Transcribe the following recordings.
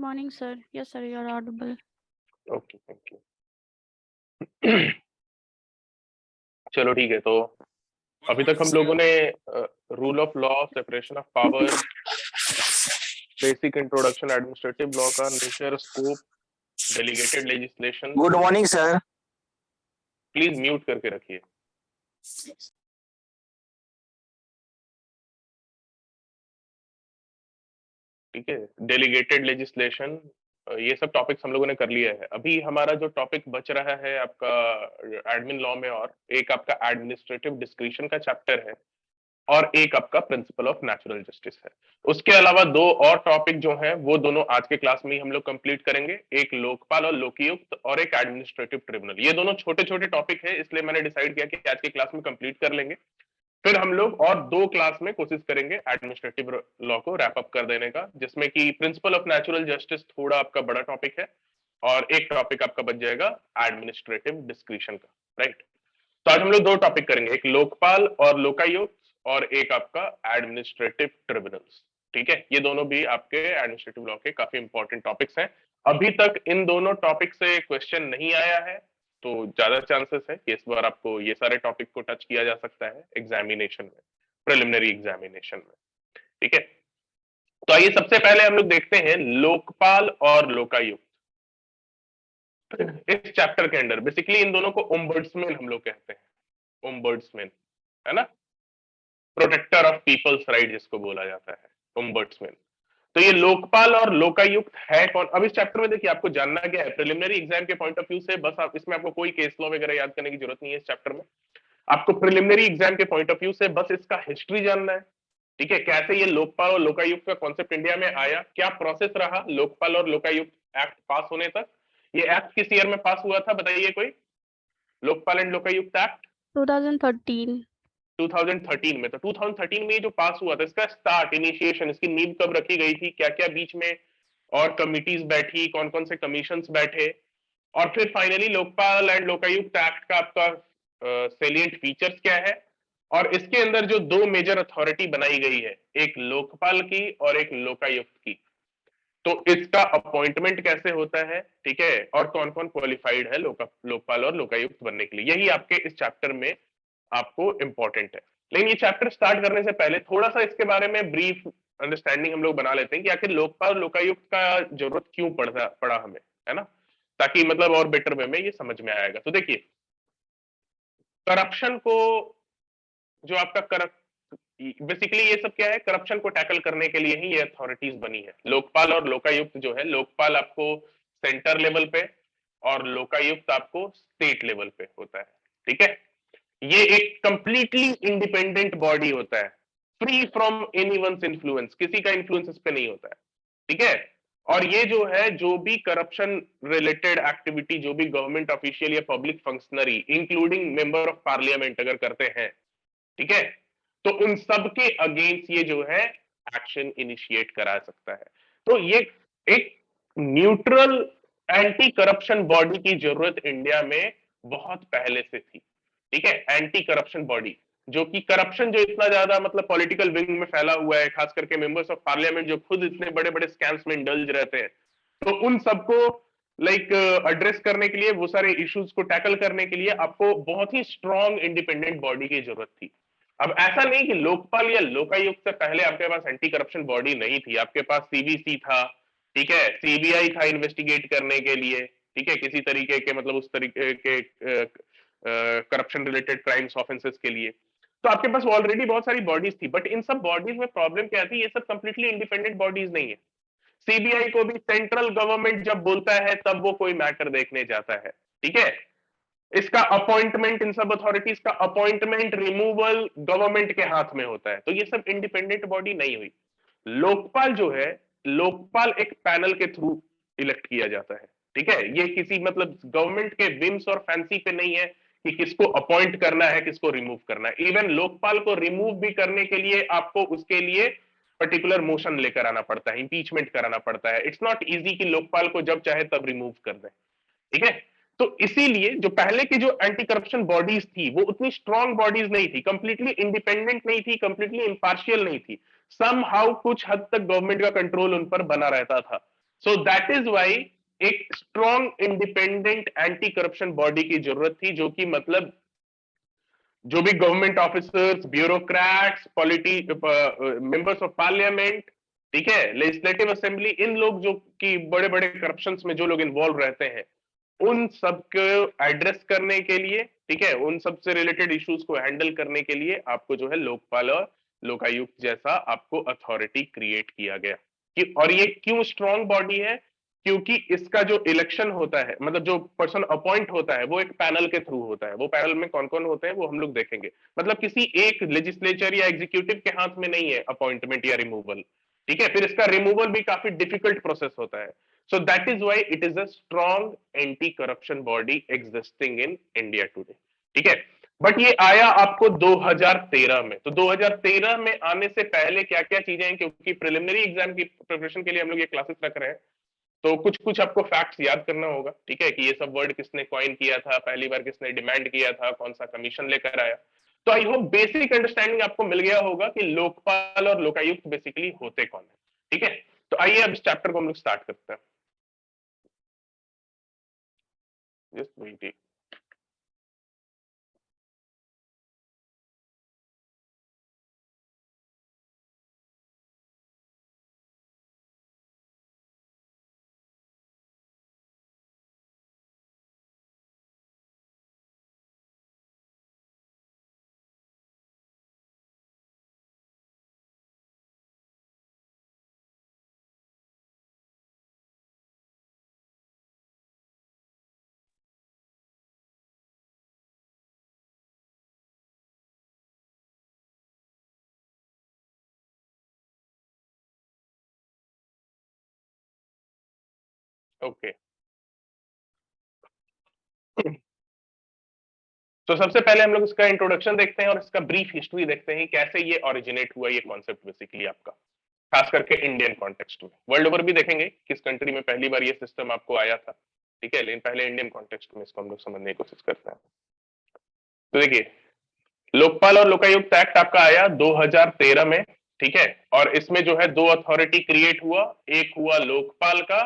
morning, sir. Yes, sir, you are audible. Okay, thank you. चलो ठीक है, तो अभी तक हम लोगों ने rule of law, separation of power, basic introduction administrative law का nature, scope, delegated legislation. Good morning sir. Please mute करके रखिए। ठीक है, डेलीगेटेड लेजिस्लेशन, ये सब टॉपिक्स हम लोगों ने कर लिया है। अभी हमारा जो टॉपिक बच रहा है आपका एडमिन लॉ में, और एक आपका एडमिनिस्ट्रेटिव डिस्क्रिशन का चैप्टर है, और एक आपका प्रिंसिपल ऑफ नेचुरल जस्टिस है। उसके अलावा दो और टॉपिक जो हैं वो दोनों आज के क्लास में ही हम लोग कंप्लीट करेंगे, एक लोकपाल और लोकायुक्त और एक एडमिनिस्ट्रेटिव ट्रिब्यूनल। ये दोनों छोटे छोटे टॉपिक है, इसलिए मैंने डिसाइड किया कि आज के क्लास में कंप्लीट कर लेंगे। फिर हम लोग और दो क्लास में कोशिश करेंगे एडमिनिस्ट्रेटिव लॉ को रैप अप कर देने का, जिसमें कि प्रिंसिपल ऑफ नेचुरल जस्टिस थोड़ा आपका बड़ा टॉपिक है, और एक टॉपिक आपका बच जाएगा एडमिनिस्ट्रेटिव डिस्क्रिशन का। राइट, तो आज हम लोग दो टॉपिक करेंगे, एक लोकपाल और लोकायुक्त, और एक आपका एडमिनिस्ट्रेटिव ट्रिब्यूनल्स। ठीक है, ये दोनों भी आपके एडमिनिस्ट्रेटिव लॉ के काफी इंपॉर्टेंट टॉपिक्स हैं। अभी तक इन दोनों टॉपिक से क्वेश्चन नहीं आया है, तो ज्यादा चांसेस है कि इस बार आपको ये सारे टॉपिक को टच किया जा सकता है एग्जामिनेशन में, प्रिलिमिनरी एग्जामिनेशन में। ठीक है, तो आइए सबसे पहले हम लोग देखते हैं लोकपाल और लोकायुक्त। इस चैप्टर के अंदर बेसिकली इन दोनों को ओम्बड्समैन हम लोग कहते हैं, ओम्बड्समैन, है ना, प्रोटेक्टर ऑफ पीपल्स राइट जिसको बोला जाता है, ओम्बड्समैन। तो ये लोकपाल और लोकायुक्त है कौन? अब इस चैप्टर में देखिए आपको जानना क्या है, प्रिलिमिनरी एग्जाम के पॉइंट ऑफ व्यू से, बस आप इसमें आपको कोई केस लॉ वगैरह याद करने की जरूरत नहीं है। इस चैप्टर में आपको प्रिलिमिनरी एग्जाम के पॉइंट ऑफ व्यू से बस इसका हिस्ट्री जानना है। ठीक है, कैसे ये लोकपाल और लोकायुक्त का कॉन्सेप्ट इंडिया में आया, क्या प्रोसेस रहा लोकपाल और लोकायुक्त एक्ट पास होने तक। ये एक्ट किस ईयर में पास हुआ था बताइए कोई? Lokpal and Lokayukta act 2013। 2013 में। तो 2013 में ये जो पास हुआ था, इसका स्टार्ट, इनिशिएशन, इसकी नींव कब रखी गई थी, क्या क्या बीच में और कमिटीज बैठी, कौन कौन से कमीशंस बैठे, और फिर finally Lokpal and Lokayukta act का आपका सेलिएंट फीचर्स क्या है, और इसके अंदर जो दो मेजर अथॉरिटी बनाई गई है, एक लोकपाल की और एक लोकायुक्त की, तो इसका अपॉइंटमेंट कैसे होता है, ठीक है, और कौन कौन क्वालिफाइड है लोकपाल और लोकायुक्त बनने के लिए, यही आपके इस चैप्टर में आपको इंपॉर्टेंट है। लेकिन ये चैप्टर स्टार्ट करने से पहले थोड़ा सा इसके बारे में ब्रीफ अंडरस्टैंडिंग हम लोग बना लेते हैं कि आखिर लोकपाल लोकायुक्त का जरूरत क्यों पड़ा हमें, है ना, ताकि मतलब और बेटर वे में ये समझ में आएगा। तो देखिए, करप्शन को, जो आपका बेसिकली ये सब क्या है, करप्शन को टैकल करने के लिए ही ये अथॉरिटीज बनी है। लोकपाल और लोकायुक्त जो है, लोकपाल आपको सेंटर लेवल पे और लोकायुक्त आपको स्टेट लेवल पे होता है। ठीक है, ये एक कंप्लीटली इंडिपेंडेंट बॉडी होता है, फ्री फ्रॉम एनीवन्स इन्फ्लुएंस, किसी का इन्फ्लुएंस इस पे नहीं होता है। ठीक है, और ये जो है, जो भी करप्शन रिलेटेड एक्टिविटी जो भी गवर्नमेंट ऑफिशियल या public functionary including member of parliament अगर करते हैं, ठीक है, तो उन सब के अगेंस्ट ये जो है एक्शन इनिशिएट करा सकता है। तो ये एक न्यूट्रल एंटी करप्शन बॉडी की जरूरत इंडिया में बहुत पहले से थी। ठीक है, एंटी करप्शन बॉडी, जो कि करप्शन जो इतना ज्यादा मतलब पॉलिटिकल विंग में फैला हुआ है, खास करके मेंबर्स ऑफ पार्लियामेंट जो खुद इतने बड़े बड़े स्कैम्स में इंडल्ज रहते हैं, तो उन सबको लाइक एड्रेस करने के लिए, वो सारे इश्यूज को टैकल करने के लिए आपको बहुत ही स्ट्रॉन्ग इंडिपेंडेंट बॉडी की जरूरत थी। अब ऐसा नहीं कि लोकपाल या लोकायुक्त से पहले आपके पास एंटी करप्शन बॉडी नहीं थी, आपके पास सीबीसी था, ठीक है, सीबीआई था इन्वेस्टिगेट करने के लिए, ठीक है, किसी तरीके के मतलब उस तरीके के करप्शन रिलेटेड क्राइम्स ऑफेंसेस के लिए, तो आपके पास ऑलरेडी बहुत सारी बॉडीज थी। बट इन सब बॉडीज में प्रॉब्लम क्या थी, ये सब कंप्लीटली इंडिपेंडेंट बॉडीज नहीं है। सीबीआई को भी सेंट्रल गवर्नमेंट जब बोलता है तब वो कोई मैटर देखने जाता है। ठीक है, इसका अपॉइंटमेंट, इन सब अथॉरिटीज का अपॉइंटमेंट, रिमूवल गवर्नमेंट के हाथ में होता है, तो ये सब इंडिपेंडेंट बॉडी नहीं हुई। लोकपाल जो है, लोकपाल एक पैनल के थ्रू इलेक्ट किया जाता है। ठीक है, ये किसी मतलब गवर्नमेंट के विम्स और फैंसी पे नहीं है कि किसको अपॉइंट करना है, किसको रिमूव करना है। इवन लोकपाल को रिमूव भी करने के लिए आपको उसके लिए पर्टिकुलर मोशन लेकर आना पड़ता है, इंपीचमेंट कराना पड़ता है। इट्स नॉट इजी कि लोकपाल को जब चाहे तब रिमूव कर दें। ठीक है, तो इसीलिए जो पहले की जो एंटी करप्शन बॉडीज थी वो उतनी स्ट्रॉन्ग बॉडीज नहीं थी, कंप्लीटली इंडिपेंडेंट नहीं थी, कंप्लीटली इंपार्शियल नहीं थी। समहाउ कुछ हद तक गवर्नमेंट का कंट्रोल उन पर बना रहता था। सो दैट इज वाई एक strong independent anti corruption body की जरूरत थी, जो कि मतलब जो भी government officers, bureaucrats, members of parliament, ठीक है, लेजिस्लेटिव असेंबली, इन लोग जो कि बड़े बड़े करप्शन में जो लोग इन्वॉल्व रहते हैं, उन सबको एड्रेस करने के लिए, ठीक है, उन सब से रिलेटेड इश्यूज को हैंडल करने के लिए आपको जो है लोकपाल और लोकायुक्त जैसा आपको अथॉरिटी क्रिएट किया गया। कि और ये क्यों स्ट्रॉन्ग बॉडी है? क्योंकि इसका जो इलेक्शन होता है, मतलब जो पर्सन अपॉइंट होता है, वो एक पैनल के थ्रू होता है। वो पैनल में कौन कौन होते हैं वो हम लोग देखेंगे। मतलब किसी एक लेजिस्लेचर या एग्जीक्यूटिव के हाथ में नहीं है अपॉइंटमेंट या रिमूवल, ठीक है, फिर इसका रिमूवल भी काफी डिफिकल्ट प्रोसेस होता है। So that is why it is a strong anti-corruption body existing in India today. ठीक है, बट ये आया आपको 2013 में। तो 2013 में आने से पहले क्या क्या चीजें हैं, क्योंकि प्रिलिमिनरी एग्जाम की प्रिपरेशन के लिए हम लोग ये क्लासेस रख रहे हैं, तो कुछ कुछ आपको फैक्ट्स याद करना होगा, ठीक है, कि ये सब वर्ड किसने कॉइन किया था, पहली बार किसने डिमांड किया था, कौन सा कमीशन लेकर आया। तो आई होप बेसिक अंडरस्टैंडिंग आपको मिल गया होगा कि लोकपाल और लोकायुक्त बेसिकली होते कौन है। ठीक है, तो आइए अब इस चैप्टर को हम लोग स्टार्ट करते हैं। Just wait. ओके, तो सबसे पहले हम लोग इसका इंट्रोडक्शन देखते हैं और इसका ब्रीफ हिस्ट्री देखते हैं, कैसे ये ओरिजिनेट हुआ ये कॉन्सेप्ट बेसिकली आपका, खास करके इंडियन कॉन्टेक्स्ट में। वर्ल्ड ओवर भी देखेंगे किस कंट्री में पहली बार ये सिस्टम आपको आया था, ठीक है, लेकिन पहले इंडियन कॉन्टेक्स्ट में इसको हम लोग समझने की कोशिश करते हैं। तो देखिए, लोकपाल और लोकायुक्त एक्ट आपका आया 2013 में, ठीक है, और इसमें जो है दो अथॉरिटी क्रिएट हुआ, एक हुआ लोकपाल का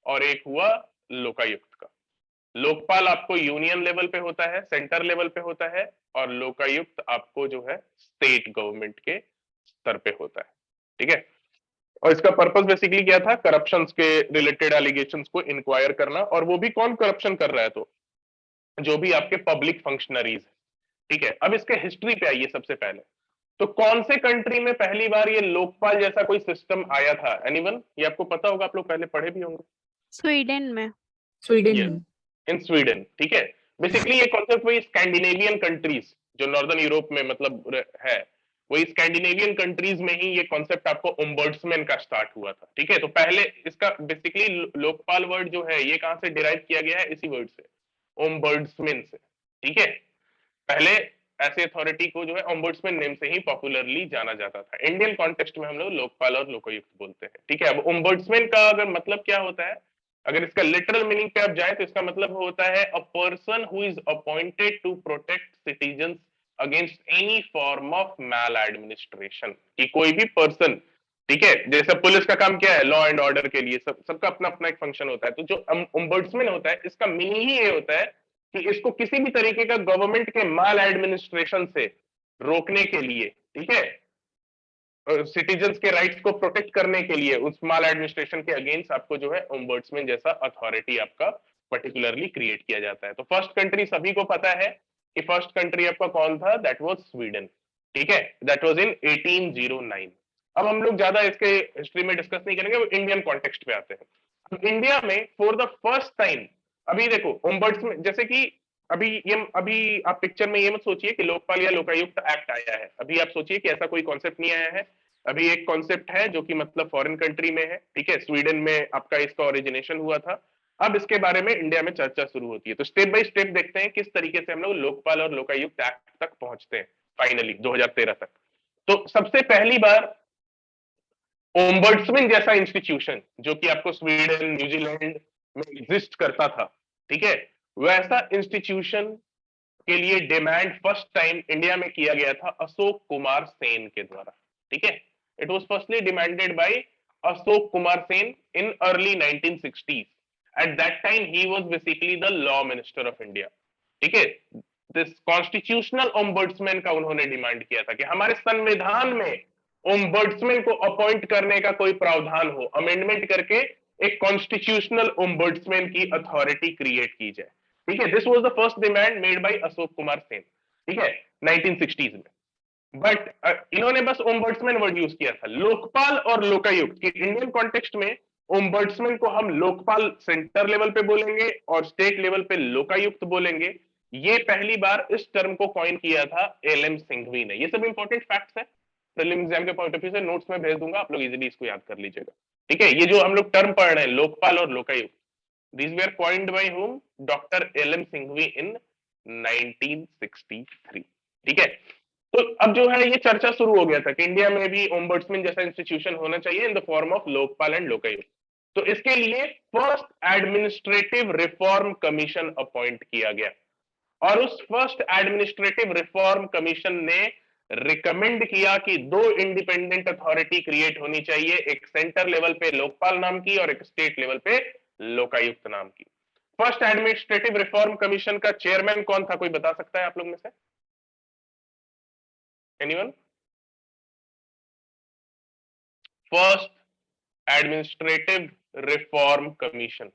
और एक हुआ लोकायुक्त का। लोकपाल आपको यूनियन लेवल पे होता है, सेंटर लेवल पे होता है, और लोकायुक्त आपको जो है स्टेट गवर्नमेंट के स्तर पे होता है, ठीक है। और इसका पर्पस बेसिकली क्या था? करप्शन के रिलेटेड एलिगेशन को इंक्वायर करना, और वो भी कौन करप्शन कर रहा है, तो जो भी आपके पब्लिक फंक्शनरीज है, ठीक है। अब इसके हिस्ट्री पे आइए सबसे पहले, तो कौन से कंट्री में पहली बार ये लोकपाल जैसा कोई सिस्टम आया था? एनीवन? ये आपको पता होगा, आप लोग पहले पढ़े भी होंगे। स्वीडन में। स्वीडन। इन स्वीडन, ठीक है। बेसिकली ये कॉन्सेप्ट वही स्कैंडिनेवियन कंट्रीज जो नॉर्दर्न यूरोप में मतलब है, वही स्कैंडिनेवियन कंट्रीज में ही ये कॉन्सेप्ट आपको ओम्बर्ड्समैन का स्टार्ट हुआ था, ठीक है। तो पहले इसका बेसिकली लोकपाल वर्ड जो है ये कहां से डिराइव किया गया है? इसी वर्ड से, ओम्बर्ड्समैन से, ठीक है। पहले ऐसे अथॉरिटी को जो है ओम्बर्ड्समैन नेम से ही पॉपुलरली जाना जाता था। इंडियन कॉन्टेक्स्ट में हम लोग लोकपाल और लोकायुक्त बोलते हैं, ठीक है। अब ओम्बर्ड्समैन का अगर मतलब क्या होता है, अगर इसका लिटरल मीनिंग पे आप जाए तो इसका मतलब होता है a person who is appointed to protect citizens against any form of maladministration. कि कोई भी पर्सन, ठीक है, जैसे पुलिस का काम क्या है? लॉ एंड ऑर्डर के लिए सबका अपना अपना एक फंक्शन होता है। तो जो ओम्बर्ड्समैन होता है, इसका मीनिंग ही ये होता है कि इसको किसी भी तरीके का गवर्नमेंट के माल एडमिनिस्ट्रेशन से रोकने के लिए, ठीक है, सिटीजन्स के राइट्स को प्रोटेक्ट करने के लिए उस माल एडमिनिस्ट्रेशन के अगेंस्ट आपको जो है ओम्बर्ड्समैन जैसा अथॉरिटी आपका पर्टिकुलरली क्रिएट किया जाता है। तो फर्स्ट कंट्री सभी को पता है कि फर्स्ट कंट्री आपका कौन था? दैट वाज स्वीडन, ठीक है, दैट वाज इन 1809। अब हम लोग ज्यादा इसके हिस्ट्री में डिस्कस नहीं करेंगे, इंडियन कॉन्टेक्स्ट पे आते हैं। अब इंडिया में फॉर द फर्स्ट टाइम, अभी देखो ओम्बर्ड्समैन जैसे कि अभी आप पिक्चर में ये मत सोचिए कि लोकपाल या लोकायुक्त एक्ट आया है, अभी आप सोचिए कि ऐसा कोई कॉन्सेप्ट नहीं आया है। अभी एक कॉन्सेप्ट है जो कि मतलब फॉरेन कंट्री में है, ठीक है, स्वीडन में आपका इसका ओरिजिनेशन हुआ था। अब इसके बारे में इंडिया में चर्चा शुरू होती है। तो स्टेप बाय स्टेप देखते हैं किस तरीके से हम लोग लोकपाल और लोकायुक्त एक्ट तक पहुंचते हैं फाइनली 2013 तक। तो सबसे पहली बार ओम्बर्ड्समैन जैसा इंस्टीट्यूशन जो कि आपको स्वीडन, न्यूजीलैंड में एग्जिस्ट करता था, ठीक है, वैसा इंस्टीट्यूशन के लिए डिमांड फर्स्ट टाइम इंडिया में किया गया था अशोक कुमार सेन के द्वारा, ठीक है। It was firstly demanded by Ashok Kumar Sen in early 1960s. At that time, he was basically the law minister of India. ठीक है, दिस कॉन्स्टिट्यूशनल ओम्बड्समैन का उन्होंने डिमांड किया था कि हमारे संविधान में ओम्बड्समैन को अपॉइंट करने का कोई प्रावधान हो, अमेंडमेंट करके एक कॉन्स्टिट्यूशनल ओम्बड्समैन की अथॉरिटी क्रिएट की जाए। ठीक है, this was the first demand made by Ashok Kumar Sen, ठीक है, 1960s में। बट इन्होंने बस ओम्बड्समैन वर्ड यूज किया था। लोकपाल और लोकायुक्त की इंडियन कॉन्टेक्स्ट में ओम्बड्समैन को हम लोकपाल सेंटर लेवल पे बोलेंगे और स्टेट लेवल पे लोकायुक्त बोलेंगे। ये पहली बार इस टर्म को कॉइन किया था एल.एम. सिंघवी ने। ये सब इंपॉर्टेंट फैक्ट्स है, प्रीलिम एग्जाम के पॉइंट ऑफ व्यू से नोट्स में भेज दूंगा, आप लोग इजीली इसको याद कर लीजिएगा। ठीक है, ये जो हम लोग टर्म पढ़ रहे हैं लोकपाल और Lokayukta, these were coined by whom? Doctor L M. Singhvi in 1963। ठीक है, तो अब जो है ये चर्चा शुरू हो गया था कि इंडिया में भी ओम्बड्समैन जैसा इंस्टीट्यूशन होना चाहिए in the form of Lokpal and Lokayukta. तो इसके लिए first administrative reform commission appoint किया गया और उस फर्स्ट एडमिनिस्ट्रेटिव रिफॉर्म कमीशन ने रिकमेंड किया कि दो इंडिपेंडेंट अथॉरिटी क्रिएट होनी चाहिए, एक सेंटर लेवल पे लोकपाल नाम की और एक स्टेट लेवल पे लोकायुक्त नाम की। फर्स्ट एडमिनिस्ट्रेटिव रिफॉर्म कमीशन का चेयरमैन कौन था, कोई बता सकता है आप लोग में से? Anyone? First administrative reform commission?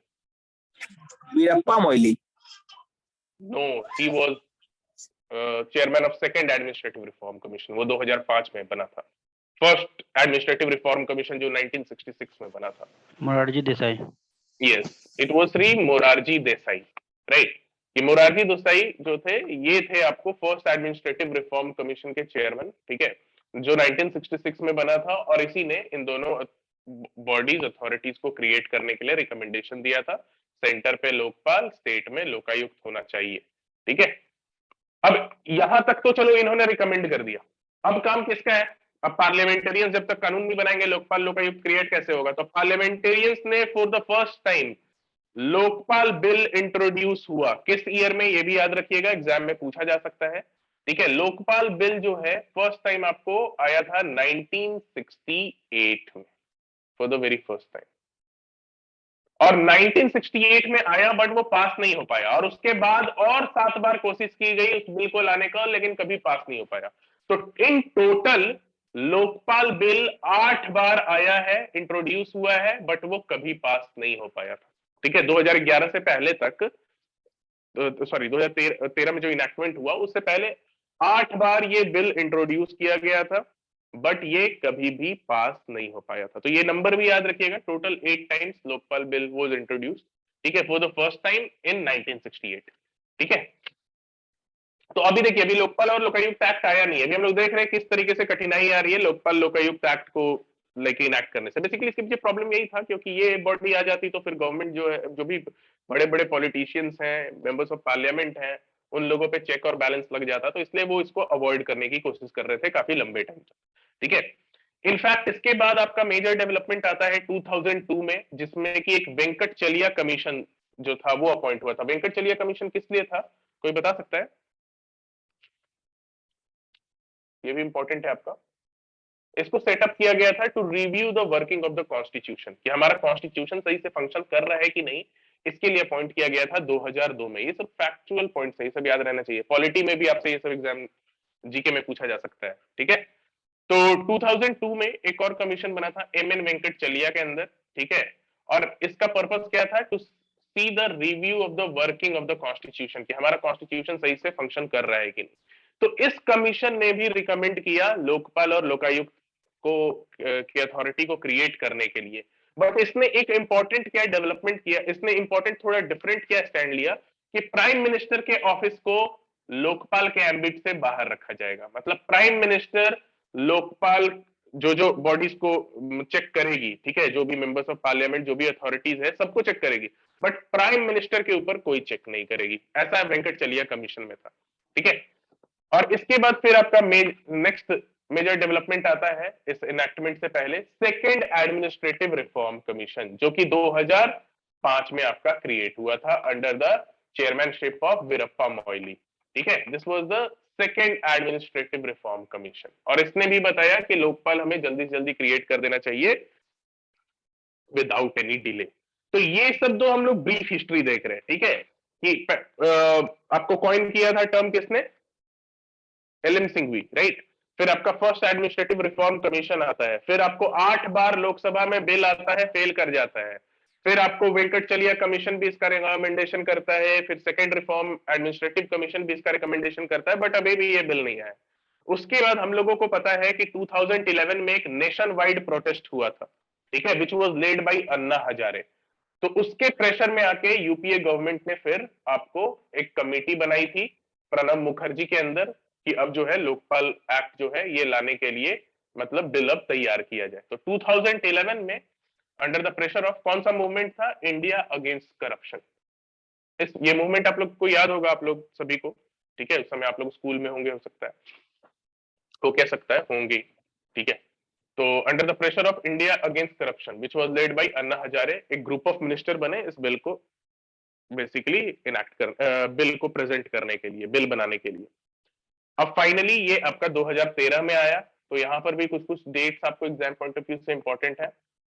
Veerappa Moily. No, he was chairman of second administrative reform commission, वो 2005 में बना था। फर्स्ट एडमिनिस्ट्रेटिव रिफॉर्म कमीशन जो 1966 में बना था, Morarji Desai. Yes, it was Shri Morarji Desai, right. ये मोरारजी देसाई जो थे, ये थे आपको फर्स्ट एडमिनिस्ट्रेटिव रिफॉर्म कमीशन के चेयरमैन, ठीक है, जो 1966 में बना था। और इसी ने इन दोनों बॉडीज अथॉरिटीज को क्रिएट करने के लिए रिकमेंडेशन दिया था, सेंटर पे लोकपाल, स्टेट में लोकायुक्त होना चाहिए। ठीक है, अब यहां तक तो चलो इन्होंने रिकमेंड कर दिया, अब काम किसका है? अब पार्लियामेंटेरियंस जब तक कानून नहीं बनाएंगे लोकपाल लोकायुक्त क्रिएट कैसे होगा? तो पार्लियामेंटेरियंस ने for the first time Lokpal bill introduce हुआ। किस ईयर में, ये भी याद रखिएगा, एग्जाम में पूछा जा सकता है। ठीक है, लोकपाल बिल जो है फर्स्ट टाइम आपको आया था 1968 में, for the very first time. और 1968 में आया बट वो पास नहीं हो पाया, और उसके बाद और 7 बार कोशिश की गई उस बिल को लाने का, लेकिन कभी पास नहीं हो पाया। तो इन टोटल लोकपाल बिल 8 बार आया है, इंट्रोड्यूस हुआ है, बट वो कभी पास नहीं हो पाया था। ठीक है, 2011 से पहले तक, सॉरी 2013 में जो इनैक्टमेंट हुआ उससे पहले 8 बार ये बिल इंट्रोड्यूस किया गया था, बट ये कभी भी पास नहीं हो पाया था। तो ये नंबर भी याद रखिएगा, total 8 times Lokpal bill was introduced, ठीक है, फॉर द फर्स्ट टाइम इन 1968। ठीक है, तो अभी देखिए, अभी लोकपाल और लोकायुक्त एक्ट आया नहीं है, अभी हम लोग देख रहे हैं किस तरीके से कठिनाई आ रही है लोकपाल लोकायुक्त एक्ट को लेके इनैक्ट करने से। बेसिकली इसके पीछे प्रॉब्लम यही था, क्योंकि ये बॉडी आ जाती तो फिर गवर्नमेंट जो है, जो भी बड़े बड़े पॉलिटिशियंस हैं, मेंबर्स ऑफ पार्लियामेंट हैं, उन लोगों पे चेक और बैलेंस लग जाता, तो इसलिए वो इसको अवॉइड करने की कोशिश कर रहे थे काफी लंबे टाइम तक। ठीक है, इनफैक्ट इसके बाद आपका मेजर डेवलपमेंट आता है 2002 में, जिसमें कि एक वेंकट चलिया कमीशन जो था वो अपॉइंट हुआ था। वेंकट चलिया कमीशन किस लिए था, कोई बता सकता है? ये भी इंपॉर्टेंट है आपका। इसको सेटअप किया गया था to review the working of the constitution, कि हमारा कॉन्स्टिट्यूशन सही से फंक्शन कर रहा है कि नहीं, इसके लिए अपॉइंट किया गया था 2002 में। ये सब फैक्चुअल पॉइंट्स है, ये सब याद रहना चाहिए, पॉलिटी में भी आपसे ये सब एग्जाम जीके में पूछा जा सकता है। ठीक है, तो 2002 में एक और कमीशन बना था एम एन वेंकट चलिया के अंदर, ठीक है, और इसका पर्पस क्या था? To see the review of the working of the constitution, कि हमारा कॉन्स्टिट्यूशन सही से फंक्शन कर रहा है कि नहीं। तो इस कमीशन ने भी रिकमेंड किया लोकपाल और लोकायुक्त को की अथॉरिटी को क्रिएट करने के लिए, बट इसने एक इंपॉर्टेंट क्या डेवलपमेंट किया, इसने इंपॉर्टेंट थोड़ा डिफरेंट क्या स्टैंड लिया कि प्राइम मिनिस्टर के ऑफिस को लोकपाल के एम्बिट से बाहर रखा जाएगा। मतलब प्राइम मिनिस्टर लोकपाल जो जो बॉडीज को चेक करेगी, ठीक है, जो भी मेंबर्स ऑफ पार्लियामेंट, जो भी अथॉरिटीज है, सबको चेक करेगी, बट प्राइम मिनिस्टर के ऊपर कोई चेक नहीं करेगी। ऐसा वेंकट चलिया कमीशन में था। ठीक है, और इसके बाद फिर आपका नेक्स्ट मेजर डेवलपमेंट आता है इस इनैक्टमेंट से पहले, सेकेंड एडमिनिस्ट्रेटिव रिफॉर्म कमीशन, जो कि 2005 में आपका क्रिएट हुआ था under the chairmanship of Veerappa Moily. ठीक है, this was the second administrative reform commission, और इसने भी बताया कि लोकपाल हमें जल्दी से जल्दी क्रिएट कर देना चाहिए विदाउट एनी डिले। तो ये सब दो हम लोग ब्रीफ हिस्ट्री देख रहे हैं, ठीक है, कि आपको कॉइन किया था टर्म किसने, एल.एन. सिंघवी, राइट। फिर आपका फर्स्ट एडमिनिस्ट्रेटिव रिफॉर्म कमीशन आता है, फिर आपको 8 बार लोकसभा में बिल आता है, फेल कर जाता है, फिर आपको वेंकटचलिया कमीशन भी इसका रिकमेंडेशन करता है, फिर सेकंड रिफॉर्म एडमिनिस्ट्रेटिव कमीशन भी इसका रिकमेंडेशन करता है, बट अभी भी ये बिल नहीं आया। उसके बाद हम लोगों को पता है कि 2011 में एक नेशन वाइड प्रोटेस्ट हुआ था, ठीक है, विच was led by Anna Hazare. तो उसके प्रेशर में आके यूपीए गवर्नमेंट ने फिर आपको एक कमेटी बनाई थी प्रणब मुखर्जी के अंदर कि अब जो है लोकपाल एक्ट जो है ये लाने के लिए मतलब बिल अब तैयार किया जाए। तो 2011 में अंडर द प्रेशर ऑफ कौन सा मूवमेंट था, इंडिया अगेंस्ट करप्शन। ये मूवमेंट आप लोग को याद होगा, आप लोग सभी को, ठीक है, उस समय आप लोग स्कूल में होंगे, हो सकता है, हो क्या सकता है, होंगे, ठीक है। तो under the pressure of India against corruption which was led by Anna Hazare, एक ग्रुप ऑफ मिनिस्टर बने इस बिल को बेसिकली इनैक्ट कर बिल को प्रेजेंट करने के लिए, बिल बनाने के लिए। अब फाइनली ये आपका 2013 में आया। तो यहाँ पर भी कुछ कुछ डेट्स आपको एग्जाम पॉइंट ऑफ व्यू से इंपॉर्टेंट है,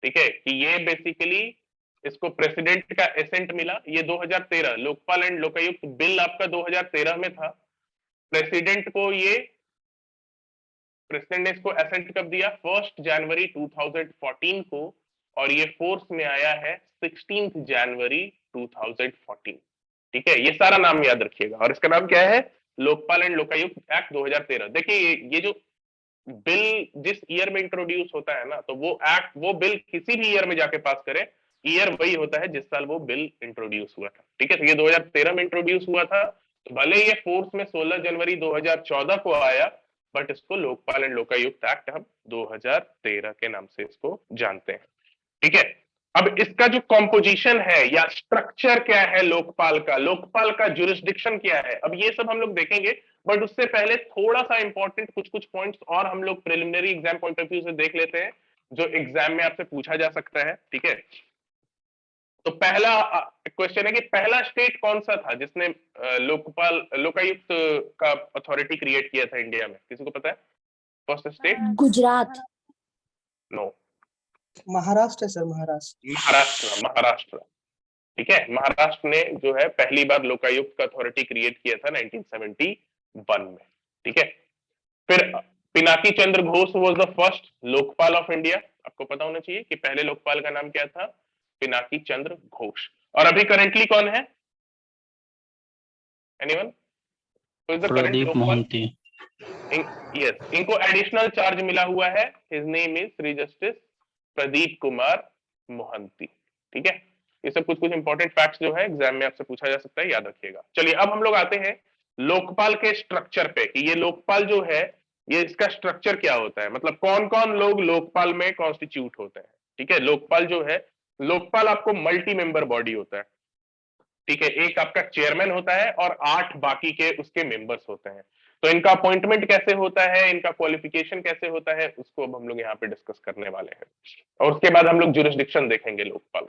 ठीक है, कि ये बेसिकली इसको प्रेसिडेंट का एसेंट मिला, ये 2013 लोकपाल एंड लोकायुक्त बिल आपका 2013 में था। प्रेसिडेंट को ये प्रेसिडेंट ने इसको एसेंट कब दिया, 1 जनवरी 2014 को, और ये फोर्स में आया है 16 जनवरी 2014, ठीक है। ये सारा नाम याद रखिएगा, और इसका नाम क्या है, लोकपाल एंड लोकायुक्त एक्ट 2013। देखिए ये जो बिल जिस ईयर में इंट्रोड्यूस होता है ना, तो वो एक्ट, वो बिल किसी भी ईयर में जाके पास करे, ईयर वही होता है जिस साल वो बिल इंट्रोड्यूस हुआ था, ठीक है। तो ये 2013 में इंट्रोड्यूस हुआ था, तो भले ये फोर्स में 16 जनवरी 2014 को आया, बट इसको लोकपाल एंड लोकायुक्त एक्ट हम 2013 के नाम से इसको जानते हैं, ठीक है। अब इसका जो कॉम्पोजिशन है या स्ट्रक्चर क्या है लोकपाल का जुरिस्डिक्शन क्या है, अब ये सब हम लोग देखेंगे, बट उससे पहले थोड़ा सा इंपॉर्टेंट कुछ कुछ पॉइंट्स और हम लोग preliminary exam point of view से देख लेते हैं, जो एग्जाम में आपसे पूछा जा सकता है, ठीक है। तो पहला क्वेश्चन है कि पहला स्टेट कौन सा था जिसने लोकायुक्त का अथॉरिटी क्रिएट किया था इंडिया में, किसी को पता है first state? Gujarat. No, Maharashtra है सर, महाराष्ट्र, ठीक है। महाराष्ट्र ने जो है पहली बार लोकायुक्त का अथॉरिटी क्रिएट किया था 1971 में, ठीक है। फिर Pinaki Chandra Ghosh was the first Lokpal of India. आपको पता होना चाहिए कि पहले लोकपाल का नाम क्या था, पिनाकी चंद्र घोष। और अभी करेंटली कौन है, एनीवन? प्रदीप मोहंती। यस, इनको एडिशनल चार्ज मिला हुआ है, his name is Shri justice Pradeep Kumar Mohanty, ठीक है। ये सब कुछ कुछ इंपॉर्टेंट फैक्ट्स जो है एग्जाम में आपसे पूछा जा सकता है, याद रखिएगा। चलिए अब हम लोग आते हैं लोकपाल के स्ट्रक्चर पे, कि ये लोकपाल जो है ये इसका स्ट्रक्चर क्या होता है, मतलब कौन कौन लोग लोकपाल में कॉन्स्टिट्यूट होते हैं, ठीक है। लोकपाल जो है, लोकपाल आपको मल्टी मेंबर बॉडी होता है, ठीक है। एक आपका चेयरमैन होता है और 8 बाकी के उसके मेंबर्स होते हैं। तो इनका अपॉइंटमेंट कैसे होता है, इनका क्वालिफिकेशन कैसे होता है, उसको अब हम लोग यहाँ पे डिस्कस करने वाले हैं, और उसके बाद हम लोग जुरिस्डिक्शन देखेंगे Lokpal.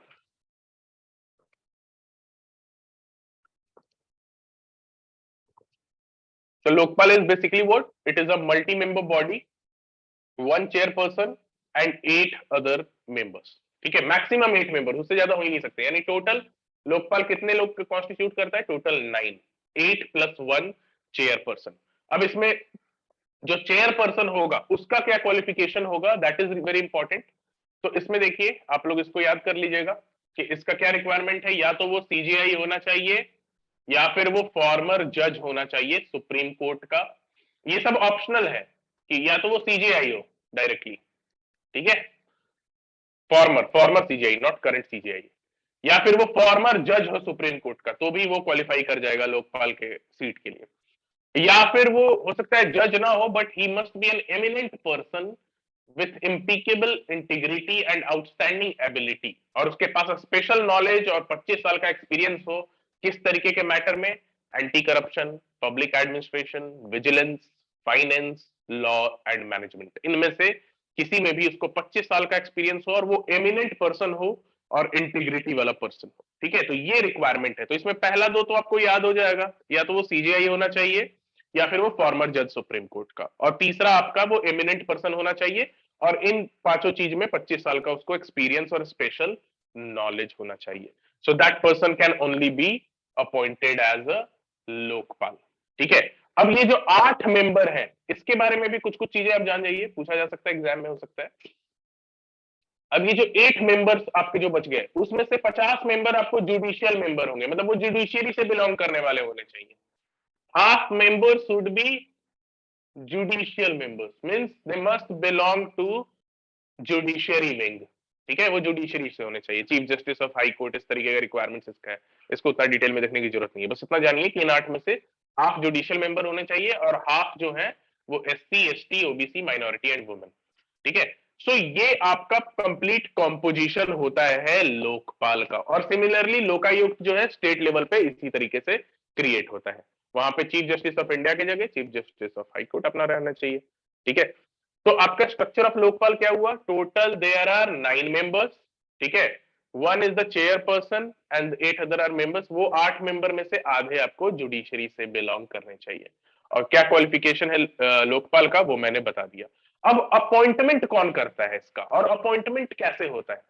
So Lokpal is basically what? It is a multi-member body, 1 chairperson and 8 other members, ठीक है। मैक्सिमम 8 मेंबर, उससे ज्यादा हो ही नहीं सकते, यानी टोटल लोकपाल कितने लोग कॉन्स्टिट्यूट करता है, टोटल 9, 8 + 1 चेयरपर्सन। अब इसमें जो चेयरपर्सन होगा उसका क्या क्वालिफिकेशन होगा, दैट इज वेरी इंपॉर्टेंट। तो इसमें देखिए आप लोग इसको याद कर लीजिएगा कि इसका क्या रिक्वायरमेंट है, या तो वो सीजीआई होना चाहिए या फिर वो फॉर्मर जज होना चाहिए सुप्रीम कोर्ट का। ये सब ऑप्शनल है कि या तो वो सीजीआई हो डायरेक्टली, ठीक है, farmer CGI, not current CGI, या फिर वो फॉर्मर जज हो सुप्रीम कोर्ट का, तो भी वो क्वालिफाई कर जाएगा लोकपाल के सीट के लिए। या फिर वो हो सकता है जज ना हो, but he must be an eminent person with impeccable integrity and outstanding ability, और उसके पास स्पेशल नॉलेज और 25 साल का एक्सपीरियंस हो, किस तरीके के मैटर में, anti corruption, public administration, vigilance, finance, law and management, इनमें से किसी में भी उसको 25 साल का एक्सपीरियंस हो और वो एमिनेंट पर्सन हो और इंटीग्रिटी वाला पर्सन हो, ठीक है। तो ये रिक्वायरमेंट है। तो इसमें पहला दो तो आपको याद हो जाएगा, या तो वो सीजीआई होना चाहिए या फिर वो फॉर्मर जज सुप्रीम कोर्ट का, और तीसरा आपका वो एमिनेंट पर्सन होना चाहिए, और इन पांचों चीज में 25 साल का उसको एक्सपीरियंस और स्पेशल नॉलेज होना चाहिए। So that person can only be appointed as a Lokpal. ठीक है, अब ये जो 8 मेंबर हैं इसके बारे में भी कुछ कुछ चीजें आप जान जाइए, पूछा जा सकता है एग्जाम में, हो सकता है। अब ये जो 8 मेंबर्स आपके जो बच गए उसमें से 50 मेंबर आपको जुडिशियल मेंबर होंगे, मतलब वो जुडिशियरी से बिलोंग करने वाले होने चाहिए। Half member should be judicial members, means they must belong to judiciary wing. ठीक है, वो जुडिशियरी से होने चाहिए, chief justice of high court, इस तरीके का रिक्वायरमेंट्स इसका है। इसको उतना डिटेल में देखने की जरूरत नहीं है, बस इतना जानिए कि इन 8 में से हाफ जुडिशियल मेंबर होने चाहिए और हाफ जो है वो SC, ST, OBC, minority and women. ठीक है, सो ये आपका कंप्लीट कॉम्पोजिशन होता है लोकपाल का। और सिमिलरली लोकायुक्त जो है स्टेट लेवल पे इसी तरीके से क्रिएट होता है, वहां पे चीफ जस्टिस ऑफ इंडिया की जगह chief justice of high court अपना रहना चाहिए। ठीक है, तो आपका स्ट्रक्चर ऑफ लोकपाल क्या हुआ, टोटल देयर आर 9 मेंबर्स। ठीक है, 1 is the chairperson and 8 other are members. वो 8 मेंबर में से आधे आपको जुडिशरी से बिलोंग करने चाहिए। और क्या क्वालिफिकेशन है लोकपाल का वो मैंने बता दिया। अब अपॉइंटमेंट कौन करता है इसका, और अपॉइंटमेंट कैसे होता है।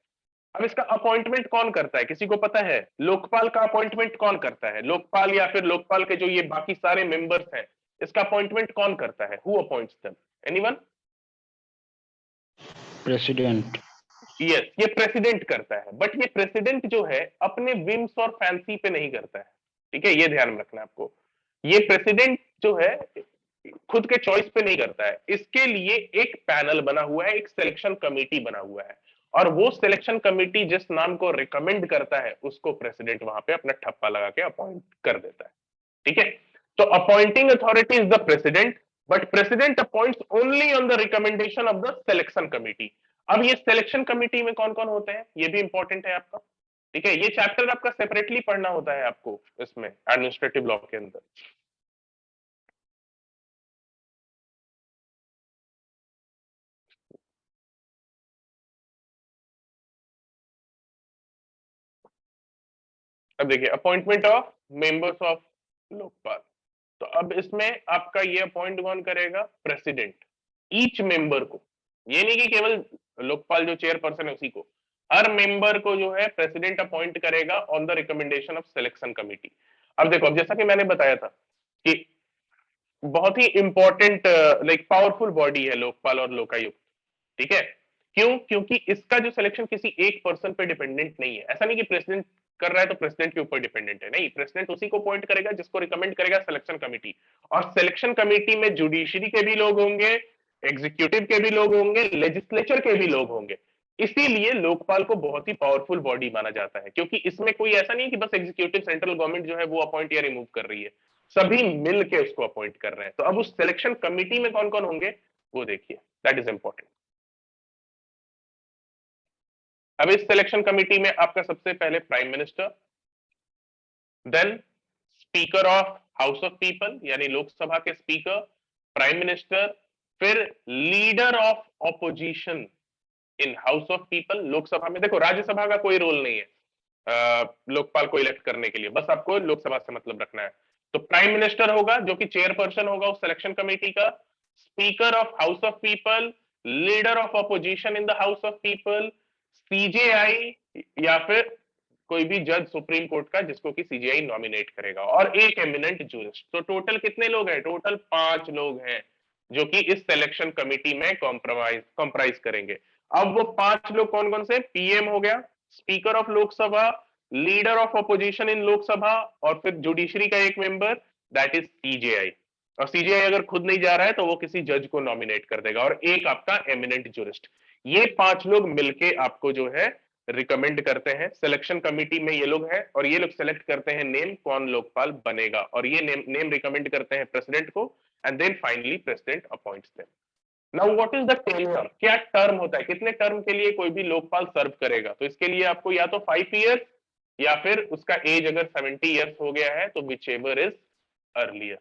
अब इसका अपॉइंटमेंट कौन करता है, किसी को पता है लोकपाल का अपॉइंटमेंट कौन करता है, लोकपाल या फिर लोकपाल के जो ये बाकी सारे मेंबर्स हैं इसका अपॉइंटमेंट कौन करता है, who appoints them, anyone? President. Yes, ये प्रेसिडेंट करता है, बट ये प्रेसिडेंट जो है अपने विम्स और फैंसी पे नहीं करता है। ठीक है, ये ध्यान में रखना है आपको। ये प्रेसिडेंट जो है खुद के चॉइस पे नहीं करता है, इसके लिए एक पैनल बना हुआ है, एक सिलेक्शन कमेटी बना हुआ है, और वो सिलेक्शन कमेटी जिस नाम को रिकमेंड करता है उसको प्रेसिडेंट वहां पे अपना ठप्पा लगा के अपॉइंट कर देता है। ठीक है, तो appointing authority is the president, but president appoints only on the recommendation of the selection committee. अब ये सिलेक्शन कमेटी में कौन कौन होते हैं ये भी इंपॉर्टेंट है आपका। ठीक है, ये चैप्टर आपका सेपरेटली पढ़ना होता है आपको इसमें एडमिनिस्ट्रेटिव लॉ के अंदर। अब देखिए appointment of members of Lokpal, तो अब इसमें आपका ये अपॉइंट कौन करेगा, प्रेसिडेंट। ईच मेंबर को, ये नहीं कि केवल लोकपाल जो चेयरपर्सन है उसी को, हर मेंबर को जो है प्रेसिडेंट अपॉइंट करेगा on the recommendation of selection committee. अब देखो, अब जैसा कि मैंने बताया था कि बहुत ही इंपॉर्टेंट लाइक पावरफुल बॉडी है लोकपाल और लोकायुक्त। ठीक है, क्यों, क्योंकि इसका जो सिलेक्शन किसी एक पर्सन पे डिपेंडेंट नहीं है। ऐसा नहीं कि प्रेसिडेंट कर रहा है तो प्रेसिडेंट के ऊपर डिपेंडेंट है, नहीं, प्रेसिडेंट उसी को अपॉइंट करेगा जिसको रिकमेंड करेगा सिलेक्शन कमेटी। और सिलेक्शन कमेटी में जुडिशरी के भी लोग होंगे, एग्जीक्यूटिव के भी लोग होंगे, लेजिस्लेचर के भी लोग होंगे। इसीलिए लोकपाल को बहुत ही पावरफुल बॉडी माना जाता है, क्योंकि इसमें कोई ऐसा नहीं है कि बस एग्जीक्यूटिव सेंट्रल गवर्नमेंट जो है वो अपॉइंट या रिमूव कर रही है, सभी मिल के उसको अपॉइंट कर रहे हैं। तो अब उस सिलेक्शन कमेटी में कौन कौन होंगे वो देखिए, दैट इज इंपॉर्टेंट। अब इस सिलेक्शन कमेटी में आपका सबसे पहले prime minister, then speaker of house of people यानी लोकसभा के स्पीकर, प्राइम मिनिस्टर, फिर leader of opposition in house of people. Lok Sabha में देखो राज्यसभा का कोई रोल नहीं है लोकपाल को इलेक्ट करने के लिए, बस आपको लोकसभा से मतलब रखना है। तो प्राइम मिनिस्टर होगा जो कि चेयरपर्सन होगा उस सिलेक्शन कमेटी का, speaker of house of people, leader of opposition in the house of people, CJI या फिर कोई भी जज सुप्रीम कोर्ट का जिसको कि सीजेआई नॉमिनेट करेगा, और एक एमिनेंट जूरिस्ट। तो टोटल कितने लोग हैं, टोटल 5 लोग हैं जो कि इस सिलेक्शन कमेटी में कॉम्प्राइज करेंगे। अब वो 5 लोग कौन कौन से, पीएम हो गया, speaker of Lok Sabha, leader of opposition in Lok Sabha, और फिर जुडिशरी का एक मेंबर दैट इज सीजेआई। और सीजेआई अगर खुद नहीं जा रहा है तो वो किसी जज को नॉमिनेट कर देगा, और एक आपका एमिनेंट जूरिस्ट। ये 5 लोग मिलके आपको जो है रिकमेंड करते हैं सिलेक्शन कमेटी में, ये लोग हैं, और ये लोग सेलेक्ट करते हैं नेम कौन लोकपाल बनेगा, और ये नेम रिकमेंड करते हैं प्रेसिडेंट को, and then finally president appoints them. Now what is the tenure, क्या टर्म होता है, कितने टर्म के लिए कोई भी लोकपाल सर्व करेगा। तो इसके लिए आपको या तो 5 ईयर्स या फिर उसका एज अगर 70 ईयर्स हो गया है तो विच एवर इज अर्लियर।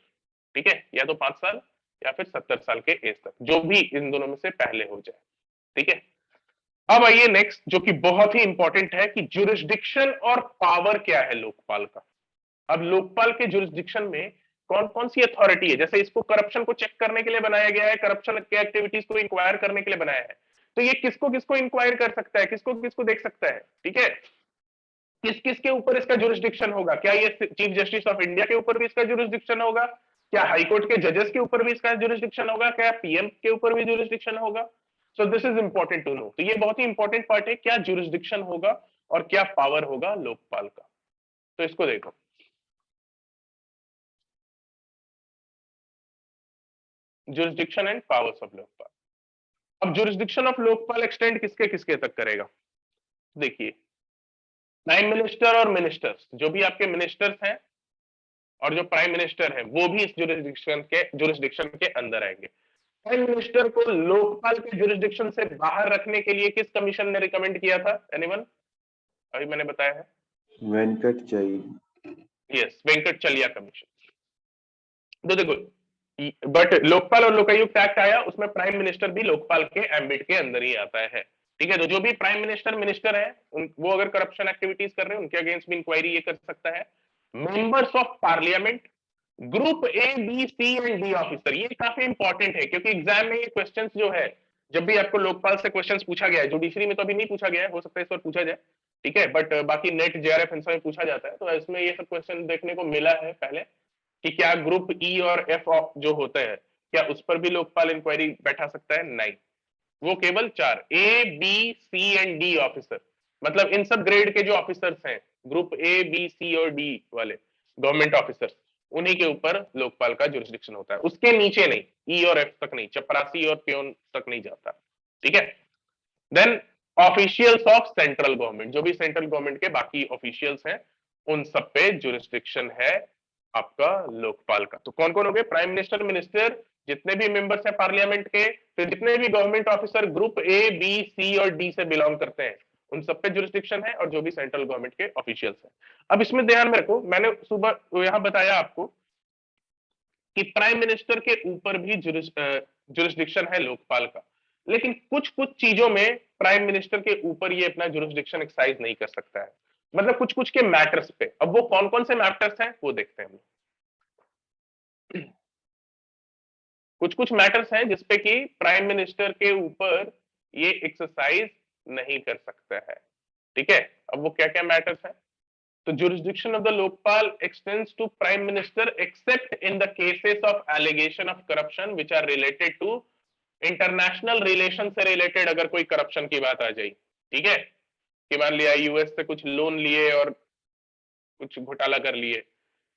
ठीक है, या तो 5 साल या फिर 70 साल के एज तक, जो भी इन दोनों में से पहले हो जाए। ठीक है, अब आइए नेक्स्ट जो कि बहुत ही इंपॉर्टेंट है कि जुरिस्डिक्शन और पावर क्या है लोकपाल का। अब लोकपाल के जुरिस्डिक्शन में कौन कौन सी अथॉरिटी है, जैसे इसको करप्शन को चेक करने के लिए बनाया गया है, करप्शन के एक्टिविटीज को इंक्वायर करने के लिए बनाया है, तो ये किसको किसको इंक्वायर कर सकता है, किसको किसको देख सकता है, ठीक है। किस किस के ऊपर इसका जुरिस्डिक्शन होगा, क्या ये चीफ जस्टिस ऑफ इंडिया के ऊपर भी इसका जुरिस्डिक्शन होगा, क्या हाई कोर्ट के जजेस के ऊपर भी इसका जुरिस्डिक्शन होगा, क्या पीएम के ऊपर भी जुरिस्डिक्शन होगा। So this is important to know. तो ये बहुत ही इंपॉर्टेंट पार्ट है, क्या जुरिस्डिक्शन होगा और क्या पावर होगा लोकपाल का। तो इसको देखो, jurisdiction and powers of Lokpal. अब जुरिस्डिक्शन ऑफ लोकपाल एक्सटेंड किसके किसके तक करेगा। देखिए, प्राइम मिनिस्टर और मिनिस्टर्स, जो भी आपके मिनिस्टर्स हैं और जो प्राइम मिनिस्टर है, वो भी इस जुरिस्डिक्शन के अंदर आएंगे। प्राइम मिनिस्टर को लोकपाल के जुरिस्डिक्शन से बाहर रखने के लिए किस कमीशन ने रिकमेंड किया था, एनीवन? अभी मैंने बताया है, यस, वेंकटचलिया कमीशन। तो देखो, बट लोकपाल और लोकायुक्त एक्ट आया, उसमें प्राइम मिनिस्टर भी लोकपाल के एम्बिट के अंदर ही आता है, ठीक है। तो जो भी प्राइम मिनिस्टर है, वो अगर करप्शन एक्टिविटीज कर रहे हैं, उनके अगेंस्ट भी इंक्वायरी ये कर सकता है। Members of parliament, group A B C and D officer, ये काफी इंपॉर्टेंट है, क्योंकि एग्जाम में ये क्वेश्चंस जो है, जब भी आपको लोकपाल से क्वेश्चंस पूछा गया है, जुडिशरी में तो अभी नहीं पूछा गया है, हो सकता है इस बार पूछा जाए, ठीक है, बट बाकी नेट जेआरएफ इन सब में पूछा जाता है। तो इसमें ये सब क्वेश्चन देखने को मिला है पहले, कि क्या ग्रुप ई और एफ जो होते हैं, क्या उस पर भी लोकपाल इंक्वायरी बैठा सकता है? नहीं, वो केवल 4 A B C and D officer, मतलब इन सब ग्रेड के जो ऑफिसर्स हैं, ग्रुप ए बी सी और डी वाले गवर्नमेंट ऑफिसर्स, उन्हीं के ऊपर लोकपाल का जुरिस्डिक्शन होता है, उसके नीचे नहीं, ई और एफ तक नहीं, चपरासी और प्योन तक नहीं जाता, ठीक है। Then officials of central government, जो भी सेंट्रल गवर्नमेंट के बाकी ऑफिशियल्स हैं, उन सब पे जुरिस्डिक्शन है आपका लोकपाल का। तो कौन कौन हो गए? प्राइम मिनिस्टर, मिनिस्टर, जितने भी मेंबर्स हैं पार्लियामेंट के, फिर जितने भी government officer group A B C और डी से बिलोंग करते हैं, उन सब पे जुरिस्डिक्शन है, और जो भी सेंट्रल गवर्नमेंट के ऑफिशियल्स हैं। अब इसमें ध्यान में रखो, मैंने सुबह यहां बताया आपको कि प्राइम मिनिस्टर के ऊपर भी जुरिस्डिक्शन है लोकपाल का, लेकिन कुछ कुछ चीजों में प्राइम मिनिस्टर के ऊपर ये अपना जुरिस्डिक्शन एक्सरसाइज नहीं कर सकता है, मतलब कुछ कुछ के मैटर्स पे। अब वो कौन कौन से मैटर्स हैं वो देखते हैं हम। कुछ कुछ मैटर्स हैं जिसपे कि प्राइम मिनिस्टर के ऊपर ये एक्सरसाइज नहीं कर सकता है, ठीक है। अब वो क्या क्या मैटर्स हैं? तो jurisdiction of the Lokpal extends to prime minister except in the cases of allegation of corruption which are related to international relation से related, अगर कोई corruption की बात आ जाए, ठीक है, कि मान लिया यूएस से कुछ लोन लिए और कुछ घोटाला कर लिए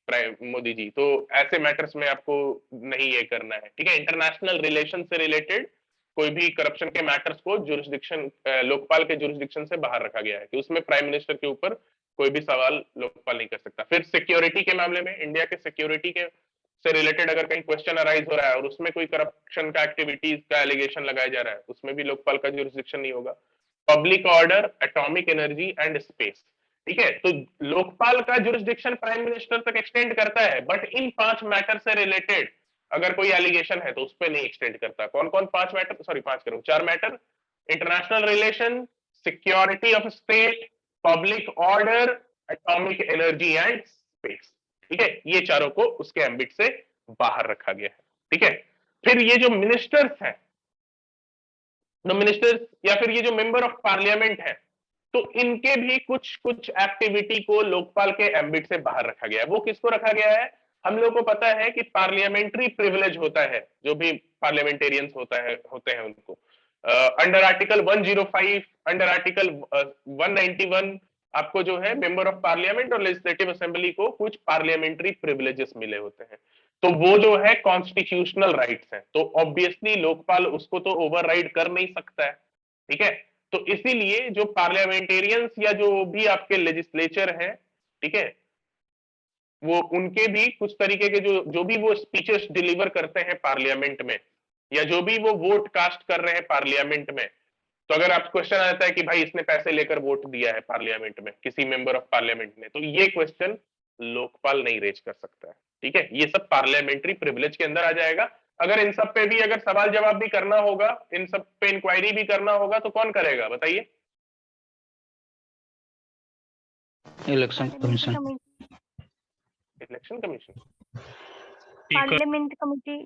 प्राइम मोदी जी, तो ऐसे मैटर्स में आपको नहीं ये करना है, ठीक है। इंटरनेशनल रिलेशन से रिलेटेड कोई भी करप्शन के मैटर्स को जुरिस्डिक्शन, लोकपाल के जुरिस्डिक्शन से बाहर रखा गया है, कि उसमें प्राइम मिनिस्टर के ऊपर कोई भी सवाल लोकपाल नहीं कर सकता। फिर सिक्योरिटी के मामले में, इंडिया के सिक्योरिटी के से रिलेटेड अगर कहीं क्वेश्चन अराइज हो रहा है और उसमें कोई करप्शन का एक्टिविटीज का एलिगेशन लगाया जा रहा है, उसमें भी लोकपाल का जुरिस्डिक्शन नहीं होगा। Public order, atomic energy and space, ठीक है। तो लोकपाल का जुरिस्डिक्शन प्राइम मिनिस्टर तक एक्सटेंड करता है, बट इन 5 मैटर से रिलेटेड अगर कोई एलिगेशन है तो उस पर नहीं एक्सटेंड करता। कौन कौन 5 मैटर, सॉरी 5 करूं, 4 matter, international relation, security of state, public order, atomic energy and space, ठीक है। ये चारों को उसके एम्बिट से बाहर रखा गया है, ठीक है। फिर ये जो मिनिस्टर्स हैं, मिनिस्टर्स या फिर ये जो मेंबर ऑफ पार्लियामेंट है, तो इनके भी कुछ कुछ एक्टिविटी को लोकपाल के एम्बिट से बाहर रखा गया है। वो किसको रखा गया है? हम लोग को पता है कि पार्लियामेंट्री प्रिविलेज होता है, जो भी पार्लियामेंटेरियंस होते हैं उनको अंडर आर्टिकल 105, अंडर आर्टिकल 191 आपको जो है मेंबर ऑफ पार्लियामेंट और लेजिस्लेटिव असेंबली को कुछ पार्लियामेंट्री प्रिविलेजेस मिले होते हैं, तो वो जो है कॉन्स्टिट्यूशनल राइट्स हैं, तो ऑब्वियसली लोकपाल उसको तो ओवरराइड कर नहीं सकता है, ठीक है। तो इसीलिए जो पार्लियामेंटेरियंस या जो भी आपके लेजिस्लेचर हैं, ठीक है, वो उनके भी कुछ तरीके के जो भी वो स्पीचेस डिलीवर करते हैं पार्लियामेंट में, या जो भी वो वोट कास्ट कर रहे हैं पार्लियामेंट में, तो अगर आप क्वेश्चन आता है कि भाई इसने पैसे लेकर वोट दिया है पार्लियामेंट में किसी मेंबर ऑफ पार्लियामेंट ने, तो ये क्वेश्चन लोकपाल नहीं रेज कर सकता है, ठीक है। ये सब पार्लियामेंट्री प्रिविलेज के अंदर आ जाएगा। अगर इन सब पे भी अगर सवाल जवाब भी करना होगा, इन सब पे इंक्वायरी भी करना होगा, तो कौन करेगा बताइए? Election commission, election commission, parliament committee,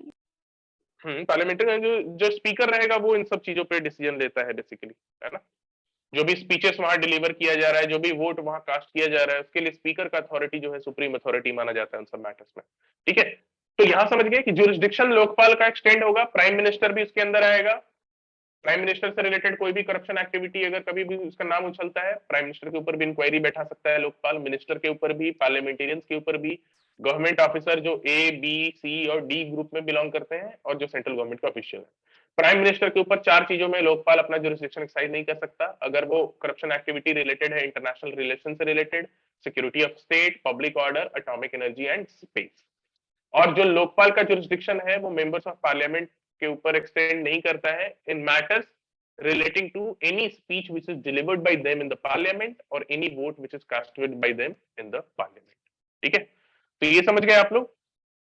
parliamentary में जो स्पीकर रहेगा वो इन सब चीजों पे डिसीजन लेता है बेसिकली, है ना। जो भी स्पीचेस वहां डिलीवर किया जा रहा है, जो भी वोट वहां कास्ट किया जा रहा है, उसके लिए स्पीकर का अथॉरिटी जो है सुप्रीम अथॉरिटी माना जाता है उन सब मैटर्स में। ठीक है, तो यहां समझ गए कि जुरिस्डिक्शन लोकपाल का एक्सटेंड होगा, प्राइम मिनिस्टर भी उसके अंदर आएगा। प्राइम मिनिस्टर से रिलेटेड कोई भी करप्शन एक्टिविटी अगर कभी भी उसका नाम उछलता है, प्राइम मिनिस्टर के ऊपर भी इंक्वायरी बैठा सकता है लोकपाल, मिनिस्टर के ऊपर भी, पार्लियामेंटेरियंस के ऊपर भी, गवर्नमेंट ऑफिसर जो ए बी सी और डी ग्रुप में बिलोंग करते हैं, और जो सेंट्रल गवर्नमेंट का ऑफिशियल है। प्राइम मिनिस्टर के ऊपर 4 चीजों में लोकपाल अपना जुरिस्डिक्शन एक्सरसाइज नहीं कर सकता, अगर वो करप्शन एक्टिविटी रिलेटेड है, इंटरनेशनल रिलेशन से related, security of state, public order, atomic energy and space. और जो लोकपाल का जुरिस्डिक्शन है वो मेंबर्स ऑफ पार्लियामेंट के ऊपर एक्सटेंड नहीं करता है इन matters relating to any speech which is delivered by them in the parliament or any vote which is casted by them in the parliament। ठीक है, तो ये समझ गए आप लोग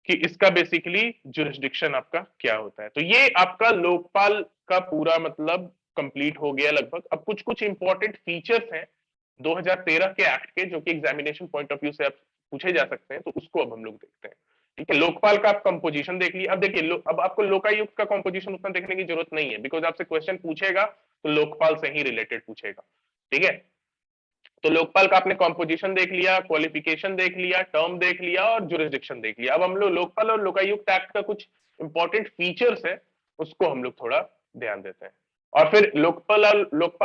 कि इसका बेसिकली जुरिस्डिक्शन आपका क्या होता है। तो ये आपका लोकपाल का पूरा मतलब कंप्लीट हो गया लगभग। अब कुछ कुछ इंपॉर्टेंट फीचर्स हैं 2013 के एक्ट के, जो कि एग्जामिनेशन पॉइंट ऑफ व्यू से आप पूछे जा सकते हैं, तो उसको अब हम लोग देखते हैं। ठीक है, लोकपाल का आप कंपोजिशन देख लिया। अब देखिए अब आपको लोकायुक्त का कंपोजिशन उतना देखने की जरूरत नहीं है, बिकॉज आपसे क्वेश्चन पूछेगा तो लोकपाल से ही रिलेटेड पूछेगा। ठीक है, तो लोकपाल का आपने कंपोजिशन देख लिया, क्वालिफिकेशन देख लिया, टर्म देख लिया और जुरिस्डिक्शन देख लिया। अब हम लोग लोकपाल और लोकायुक्त एक्ट का कुछ इंपॉर्टेंट फीचर्स है उसको हम लोग थोड़ा ध्यान देते हैं। और फिर लोकपाल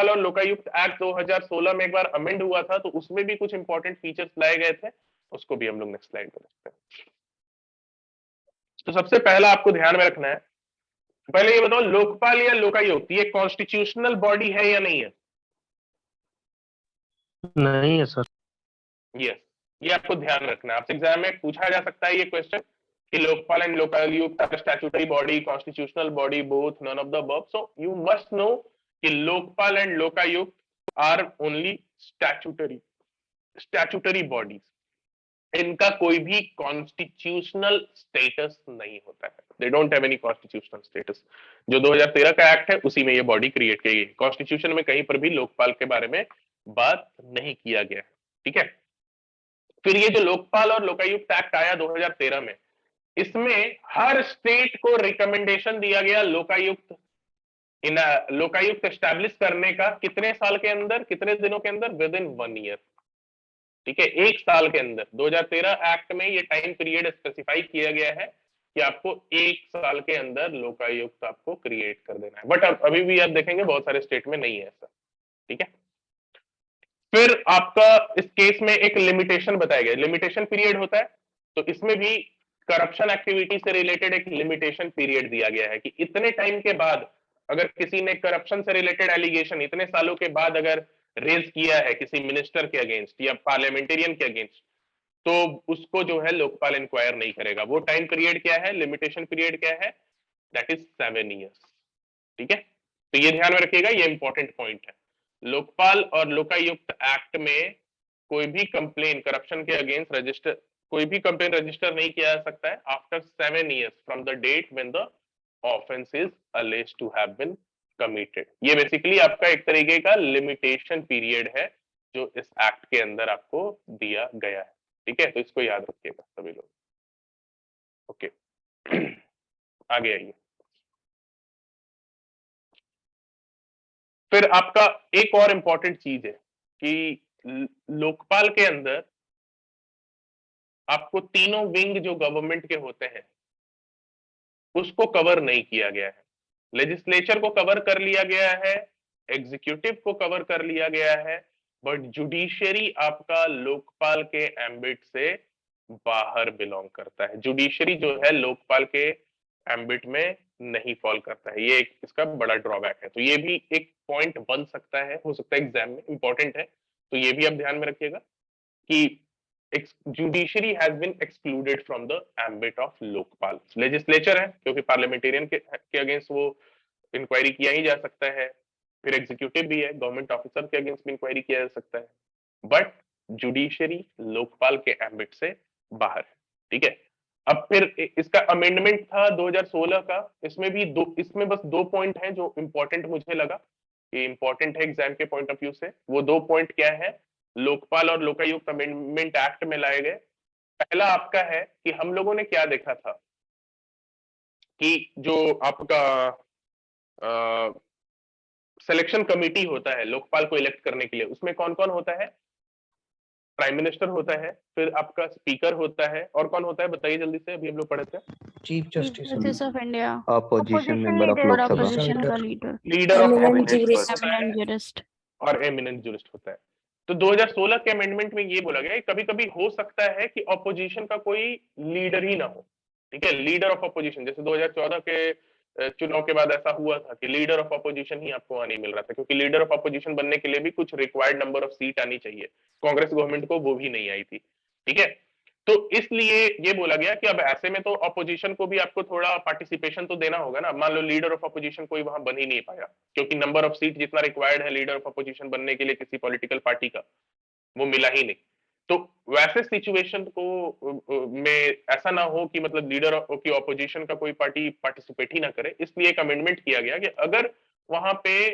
और लोकायुक्त एक्ट 2016 में एक बार अमेंड हुआ था, तो उसमें भी कुछ इंपॉर्टेंट फीचर्स लाए गए थे, उसको भी हम लोग नेक्स्ट स्लाइड में देखते हैं। तो सबसे पहला आपको ध्यान में रखना है, पहले ये बताओ लोकपाल या लोकायुक्त ये कॉन्स्टिट्यूशनल बॉडी है या नहीं है? नहीं है सर। यस, ये आपको ध्यान रखना है, आपसे एग्जाम में पूछा जा सकता है ये क्वेश्चन कि Lokpal and Lokayukta are statutory body, constitutional body, both, none of the above. So you must know कि Lokpal and Lokayukta are only statutory bodies, इनका कोई भी कॉन्स्टिट्यूशनल स्टेटस नहीं होता है। They don't have any constitutional status. जो 2013 का एक्ट है उसी में ये बॉडी क्रिएट की गई। कॉन्स्टिट्यूशन में कहीं पर भी लोकपाल के बारे में बात नहीं किया गया है। ठीक है, फिर ये जो लोकपाल और लोकायुक्त एक्ट आया 2013 में, इसमें हर स्टेट को रिकमेंडेशन दिया गया लोकायुक्त एस्टैब्लिश करने का, कितने साल के अंदर, कितने दिनों के अंदर, विद इन 1 ईयर। ठीक है, 1 साल के अंदर 2013 एक्ट में ये टाइम पीरियड स्पेसिफाई किया गया है कि आपको 1 साल के अंदर लोकायुक्त आपको क्रिएट कर देना है। बट अभी भी आप देखेंगे बहुत सारे स्टेट में नहीं है ऐसा। ठीक है, फिर आपका इस केस में एक लिमिटेशन बताया गया, लिमिटेशन पीरियड होता है, तो इसमें भी करप्शन एक्टिविटी से रिलेटेड एक लिमिटेशन पीरियड दिया गया है कि इतने टाइम के बाद अगर किसी ने करप्शन से रिलेटेड एलिगेशन इतने सालों के बाद अगर रेज किया है किसी मिनिस्टर के अगेंस्ट या पार्लियामेंटेरियन के अगेंस्ट, तो उसको जो है लोकपाल इंक्वायर नहीं करेगा। वो टाइम पीरियड क्या है, लिमिटेशन पीरियड क्या है, दैट इज 7 ईयर्स। ठीक है, तो ये ध्यान में रखिएगा, ये इंपॉर्टेंट पॉइंट है। लोकपाल और लोकायुक्त एक्ट में कोई भी कंप्लेन करप्शन के अगेंस्ट कोई भी कंप्लेन रजिस्टर नहीं किया जा सकता है after 7 years from the date when the offence is alleged to have been committed। ये बेसिकली आपका एक तरीके का लिमिटेशन पीरियड है जो इस एक्ट के अंदर आपको दिया गया है। ठीक है, तो इसको याद रखिएगा सभी लोग। ओके, आगे आइए। फिर आपका एक और इंपॉर्टेंट चीज है कि लोकपाल के अंदर आपको तीनों विंग जो गवर्नमेंट के होते हैं उसको कवर नहीं किया गया है। लेजिस्लेचर को कवर कर लिया गया है, एग्जीक्यूटिव को कवर कर लिया गया है, बट जुडिशरी आपका लोकपाल के एम्बिट से बाहर बिलोंग करता है। जुडिशरी जो है लोकपाल के एम्बिट में नहीं फॉल करता है, ये एक इसका बड़ा ड्रॉबैक है। तो ये भी एक पॉइंट बन सकता है, हो सकता है एग्जाम में, इंपॉर्टेंट है, तो ये भी आप ध्यान में रखिएगा कि judiciary has been excluded from the ambit of Lokpal. Legislature है क्योंकि पार्लियामेंटेरियन के अगेंस्ट वो इंक्वायरी किया ही जा सकता है, फिर एग्जीक्यूटिव भी है, गवर्नमेंट ऑफिसर के अगेंस्ट भी इंक्वायरी किया जा सकता है, बट जुडिशरी लोकपाल के एम्बिट से बाहर है। ठीक है, अब फिर इसका अमेंडमेंट था 2016 का, इसमें बस 2 पॉइंट हैं जो इंपॉर्टेंट मुझे लगा, ये इंपॉर्टेंट है एग्जाम के पॉइंट ऑफ व्यू से। वो 2 पॉइंट क्या है, लोकपाल और लोकायुक्त अमेंडमेंट एक्ट में लाए गए। पहला आपका है कि हम लोगों ने क्या देखा था कि जो आपका सिलेक्शन कमेटी होता है लोकपाल को इलेक्ट करने के लिए, उसमें कौन कौन होता है? प्राइम मिनिस्टर होता है, फिर आपका स्पीकर होता है, और कौन होता है बताइए जल्दी से, अभी हम लोग पढ़े थे। Chief justice justice of India, opposition member of और लोकसभा, अपोजिशन का leader, leader of Eminent opposition jurist. होता है एमिनेंट जूरिस्ट। और एमिनेंट जूरिस्ट होता है। तो 2016 के अमेंडमेंट में ये बोला गया कभी कभी हो सकता है कि ऑपोजिशन का कोई लीडर ही ना हो, ठीक है, लीडर ऑफ ऑपोजिशन। जैसे 2014 के चुनाव के बाद ऐसा हुआ था कि लीडर ऑफ ऑपोजिशन ही आपको नहीं मिल रहा था, क्योंकि लीडर ऑफ ऑपोजिशन बनने के लिए भी कुछ रिक्वायर्ड नंबर ऑफ सीट आनी चाहिए। कांग्रेस गवर्नमेंट को वो भी नहीं आई थी, ठीक है। तो इसलिए ये बोला गया कि अब ऐसे में तो ऑपोजिशन को भी आपको थोड़ा पार्टिसिपेशन तो देना होगा ना। मान लो लीडर ऑफ ऑपोजिशन कोई वहां बन ही नहीं पाया, क्योंकि नंबर ऑफ सीट जितना रिक्वायर्ड है लीडर ऑफ ऑपोजिशन बनने के लिए किसी पॉलिटिकल पार्टी का, वो मिला ही नहीं। तो वैसे सिचुएशन को में ऐसा ना हो कि मतलब लीडर की ऑपोजिशन का कोई पार्टी पार्टिसिपेट ही ना करे, इसलिए एक अमेंडमेंट किया गया कि अगर वहां पे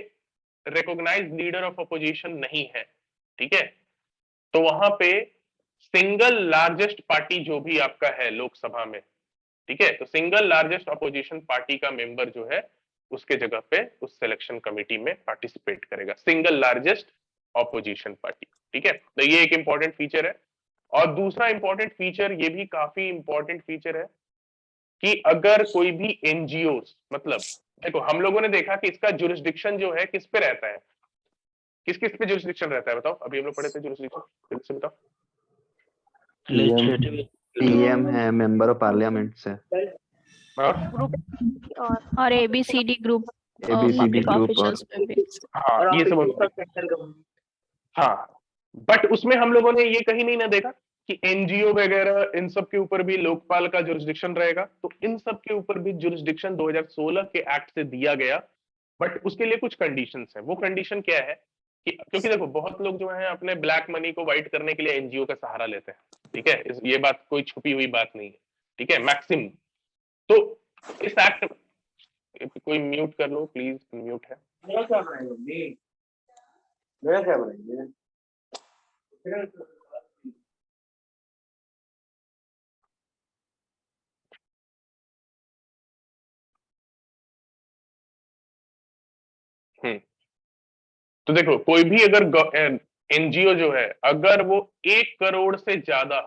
रिकॉग्नाइज लीडर ऑफ ऑपोजिशन नहीं है, ठीक है, तो वहां पे सिंगल लार्जेस्ट पार्टी जो भी आपका है लोकसभा में, ठीक है, तो सिंगल लार्जेस्ट अपोजिशन पार्टी का मेंबर जो है उसके जगह पे उस सिलेक्शन कमेटी में पार्टिसिपेट करेगा, सिंगल लार्जेस्ट ऑपोजिशन पार्टी, ठीक है। तो ये एक इंपॉर्टेंट फीचर है। और दूसरा इंपॉर्टेंट फीचर, ये भी काफी इंपॉर्टेंट फीचर है कि अगर कोई भी एनजीओ, मतलब देखो हम लोगों ने देखा कि इसका जुरिस्डिक्शन जो है किस पे रहता है, किस किस पे जुरिस्डिक्शन रहता है बताओ, अभी हम लोग पढ़े थे जुरिस्डिक्शन, जल्दी से बताओ। लेजिस्लेटिव पीएम है, मेंबर ऑफ पार्लियामेंट से, और ABCD group, ABCD public group, officials पे भी। हाँ ये सब, हाँ, बट उसमें हम लोगों ने ये कहीं नहीं ना देखा कि एनजीओ वगैरह इन सब के ऊपर भी लोकपाल का जुरिस्डिक्शन रहेगा। तो इन सब के ऊपर भी जुरिस्डिक्शन 2016 के एक्ट से दिया गया, बट उसके लिए कुछ कंडीशंस है। वो कंडीशन क्या है कि क्योंकि देखो बहुत लोग जो है अपने ब्लैक मनी को व्हाइट करने के लिए एनजीओ का सहारा लेते हैं, ठीक है, ये बात कोई छुपी हुई बात नहीं है, ठीक है, मैक्सिमम। तो इस एक्ट, कोई म्यूट कर लो प्लीज, म्यूट है। तो देखो कोई भी अगर एनजीओ जो है अगर वो 1 करोड़ से ज्यादा,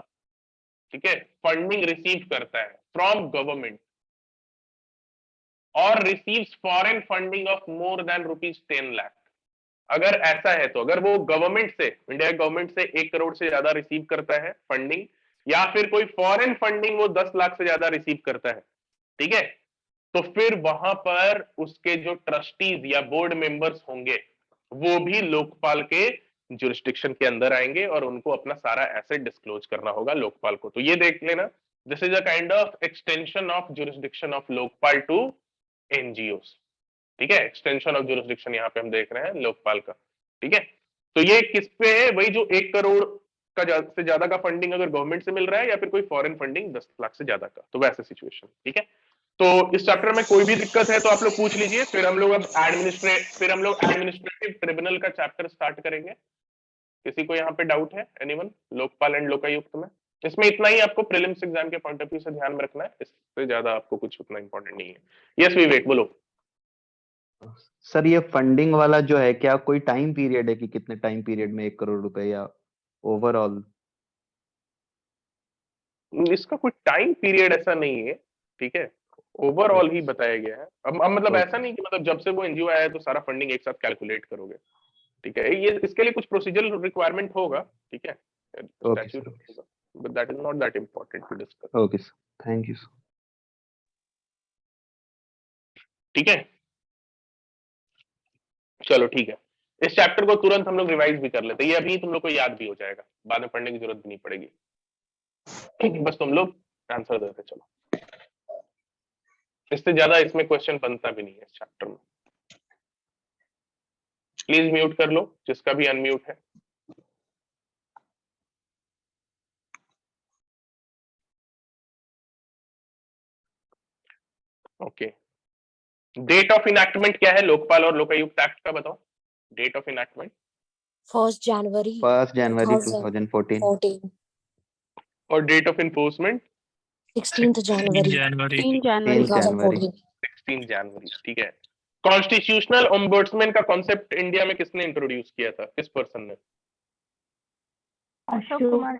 ठीक है, फंडिंग रिसीव करता है फ्रॉम गवर्नमेंट और receives foreign funding of more than ₹10 lakh, अगर ऐसा है तो अगर वो गवर्नमेंट से, इंडिया गवर्नमेंट से 1 करोड़ से ज्यादा रिसीव करता है फंडिंग, या फिर कोई फॉरेन फंडिंग वो 10 लाख से ज्यादा रिसीव करता है, ठीक है, तो फिर वहां पर उसके जो ट्रस्टीज या बोर्ड मेंबर्स होंगे वो भी लोकपाल के जुरिस्डिक्शन के अंदर आएंगे और उनको अपना सारा एसेट डिस्क्लोज करना होगा लोकपाल को। तो ये देख लेना, this is a kind of extension of jurisdiction of Lokpal to NGOs, ठीक है, एक्सटेंशन ऑफ जुरिस्डिक्शन यहाँ पे हम देख रहे हैं लोकपाल का, ठीक है। तो ये किस पे है, वही जो 1 करोड़ का से ज्यादा का फंडिंग अगर गवर्नमेंट से मिल रहा है या फिर कोई फॉरेन फंडिंग 10 लाख से ज्यादा का, तो वैसे सिचुएशन, ठीक है। तो इस चैप्टर में कोई भी दिक्कत है तो आप लोग पूछ लीजिए, फिर हम लोग एडमिनिस्ट्रेटिव ट्रिब्यूनल का चैप्टर स्टार्ट करेंगे। किसी को यहाँ पे डाउट है, एनीवन, लोकपाल एंड लोकायुक्त में? इसमें इतना ही आपको प्रीलिम्स एग्जाम के पॉइंट ऑफ व्यू से ध्यान में रखना है, इससे ज्यादा आपको कुछ उतना इंपॉर्टेंट नहीं है। यस विवेक बोलो। सर ये फंडिंग वाला जो है क्या कोई टाइम पीरियड है कि कितने टाइम पीरियड में 1 करोड़ रुपए, या ओवरऑल? इसका कोई टाइम पीरियड ऐसा नहीं है, ठीक है, ओवरऑल ही बताया गया है। अब मतलब ऐसा नहीं कि मतलब जब से वो एनजीओ आया है तो सारा फंडिंग एक साथ कैलकुलेट करोगे, ठीक है, ये इसके लिए कुछ प्रोसीजरल रिक्वायरमेंट होगा, ठीक है, स्टैट्यूट होगा, but that is not that important to discuss. Okay sir, thank you sir. ठीक है, चलो ठीक है, इस चैप्टर को तुरंत हम लोग रिवाइज भी कर लेते हैं, ये अभी तुम लोग को याद भी हो जाएगा, बाद में पढ़ने की जरूरत भी नहीं पड़ेगी, बस तुम लोग आंसर देते चलो, इससे ज्यादा इसमें क्वेश्चन बनता भी नहीं है इस चैप्टर में। प्लीज म्यूट कर लो जिसका भी अनम्यूट है। ओके, डेट ऑफ इनैक्टमेंट क्या है लोकपाल और लोकायुक्त एक्ट का, बताओ डेट ऑफ इनैक्टमेंट। 1 January 1 जनवरी 2014। 2014. और date of enforcement 16th January January. 3 January 10 January 2014. 16 जनवरी, ठीक है। कॉन्स्टिट्यूशनल ओम्बुड्समैन का कॉन्सेप्ट इंडिया में किसने इंट्रोड्यूस किया था, किस पर्सन ने? Ashok Kumar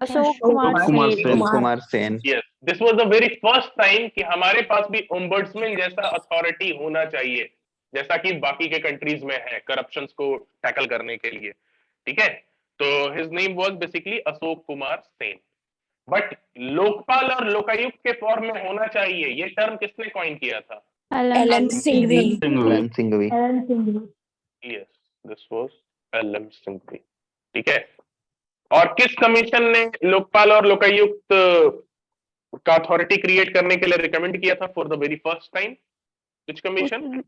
Kumar Sen. Ashok Kumar Sen. Yes, this was the very first time कि हमारे पास भी ओम्बुड्समैन जैसा अथॉरिटी होना चाहिए, जैसा कि बाकी के कंट्रीज में है करप्शंस को टैकल करने के लिए, ठीक है। तो his name was basically Ashok Kumar Sen. But Lokpal और लोकायुक्त के फॉर्म में होना चाहिए, ये टर्म किसने कॉइन किया था? LM Singhvi. L M Singhvi. Yes, this was L M. Singhvi, ठीक है। और किस कमीशन ने लोकपाल और लोकायुक्त का अथॉरिटी क्रिएट करने के लिए रिकमेंड किया था for the very first time? Which commission?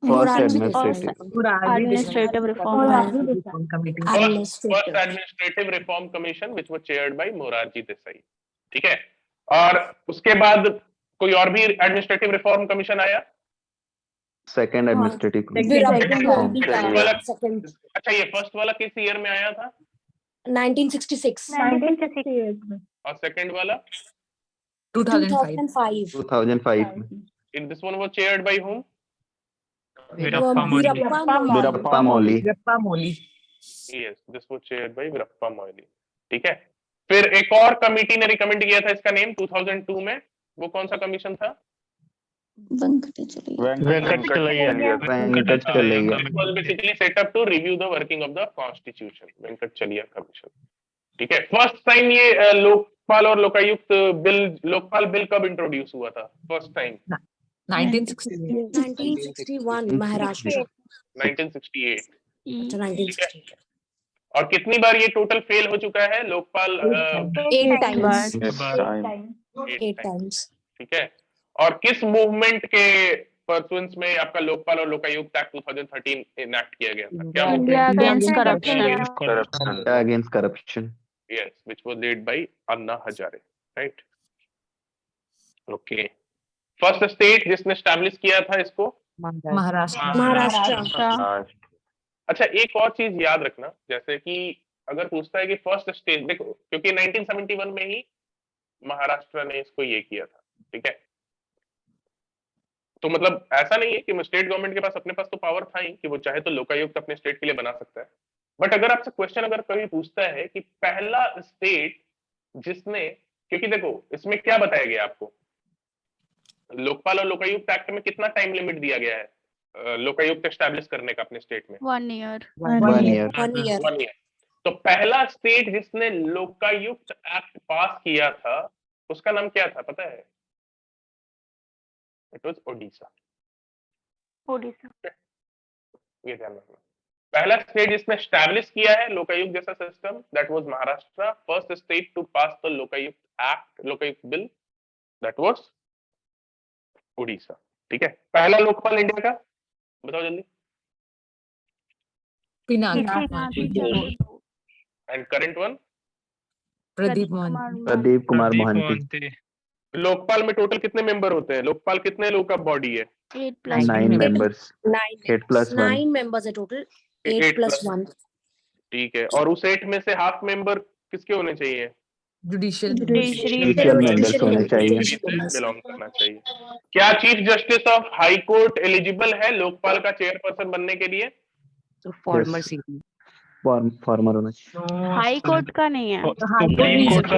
First Murarji administrative reform first administrative reform commission which was chaired bye Morarji Desai, ठीक है। और उसके बाद कोई और भी एडमिनिस्ट्रेटिव रिफॉर्म कमीशन आया? सेकंड एडमिनिस्ट्रेटिव Second वाला, Second. अच्छा ये फर्स्ट वाला किस ईयर में आया था 1966. और सेकंड वाला? 2005. 2005 में। In this one was chaired by whom? Virappa Mohli. Veerappa Moily. Yes, this was chaired by Veerappa Moily, ठीक है। फिर एक और कमिटी ने रिकमेंड किया था इसका नेम 2002 में, वो कौन सा कमीशन था? वेंकट चलैया। was basically set up to review the working of the constitution, Venkat चलिया कमीशन, ठीक है। फर्स्ट टाइम ये लोकपाल और लोकायुक्त बिल, लोकपाल बिल कब इंट्रोड्यूस हुआ था फर्स्ट टाइम? 1961 Maharashtra. 1968, अच्छा, 1968. और कितनी बार ये टोटल फेल हो चुका है लोकपाल? 8 times. 8 times. ठीक है। और किस मूवमेंट के परसुएंस में आपका लोकपाल और लोकायुक्त एक्ट 2013 इनैक्ट किया गया था? क्या India against corruption. Against corruption. Yes, which was led by Anna Hazare, right. Okay, first state जिसने एस्टैब्लिश किया था इसको? Maharashtra. अच्छा, एक और चीज याद रखना, जैसे कि अगर पूछता है कि फर्स्ट स्टेट, देखो क्योंकि 1971 में ही महाराष्ट्र ने इसको ये किया था, ठीक है। तो मतलब ऐसा नहीं है कि स्टेट गवर्नमेंट के पास अपने पास तो पावर था ही कि वो चाहे तो लोकायुक्त अपने स्टेट के लिए बना सकता है। बट अगर आपसे क्वेश्चन अगर कभी पूछता है कि पहला स्टेट जिसने, क्योंकि देखो इसमें क्या बताया गया आपको, लोकपाल और लोकायुक्त एक्ट में कितना टाइम लिमिट दिया गया है लोकायुक्त एस्टैब्लिश करने का अपने स्टेट में? 1 year। 1 year. 1 ईयर। तो पहला स्टेट जिसने लोकायुक्त एक्ट पास किया था उसका नाम क्या था पता है? It was Odisha. ये ध्यान रखना, पहला स्टेट जिसने एस्टैब्लिश किया है लोकायुक्त जैसा system, that was Maharashtra. First state to pass the Lokayukta act, Lokayukta bill, that was Odisha, ठीक है। पहला लोकपाल इंडिया का बताओ जल्दी। And current one? Pradeep Kumar Mohanty. Lokpal में टोटल कितने मेंबर होते हैं? लोकपाल कितने लोग का बॉडी है? 9 members। 8 plus 1। 9 members है टोटल। 8 plus 1। ठीक है। और उस 8 में से हाफ मेंबर किसके होने चाहिए? जुडिशरी members होने चाहिए। बिलोंग करना चाहिए। क्या chief justice of high court eligible है लोकपाल का चेयरपर्सन बनने के लिए? फॉर्मर होना चाहिए। हाई कोर्ट का नहीं है।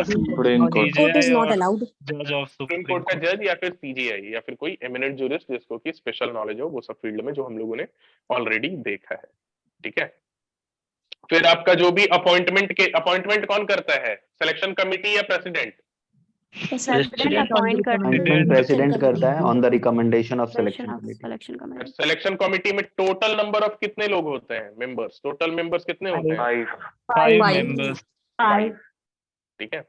Supreme Court is not allowed. Supreme court का जज या फिर सीजीआई या फिर कोई एमिनेंट जूरिस्ट जिसको की स्पेशल नॉलेज हो वो सब फील्ड में, जो हम लोगों ने ऑलरेडी देखा है, ठीक है। फिर आपका जो भी अपॉइंटमेंट कौन करता है? सिलेक्शन कमिटी या प्रेसिडेंट? प्रेसिडेंट करता है on the recommendation of selection committee. Selection committee में टोटल नंबर ऑफ कितने लोग होते हैं? मेंबर्स, टोटल मेंबर्स कितने होते हैं? 5 ठीक है।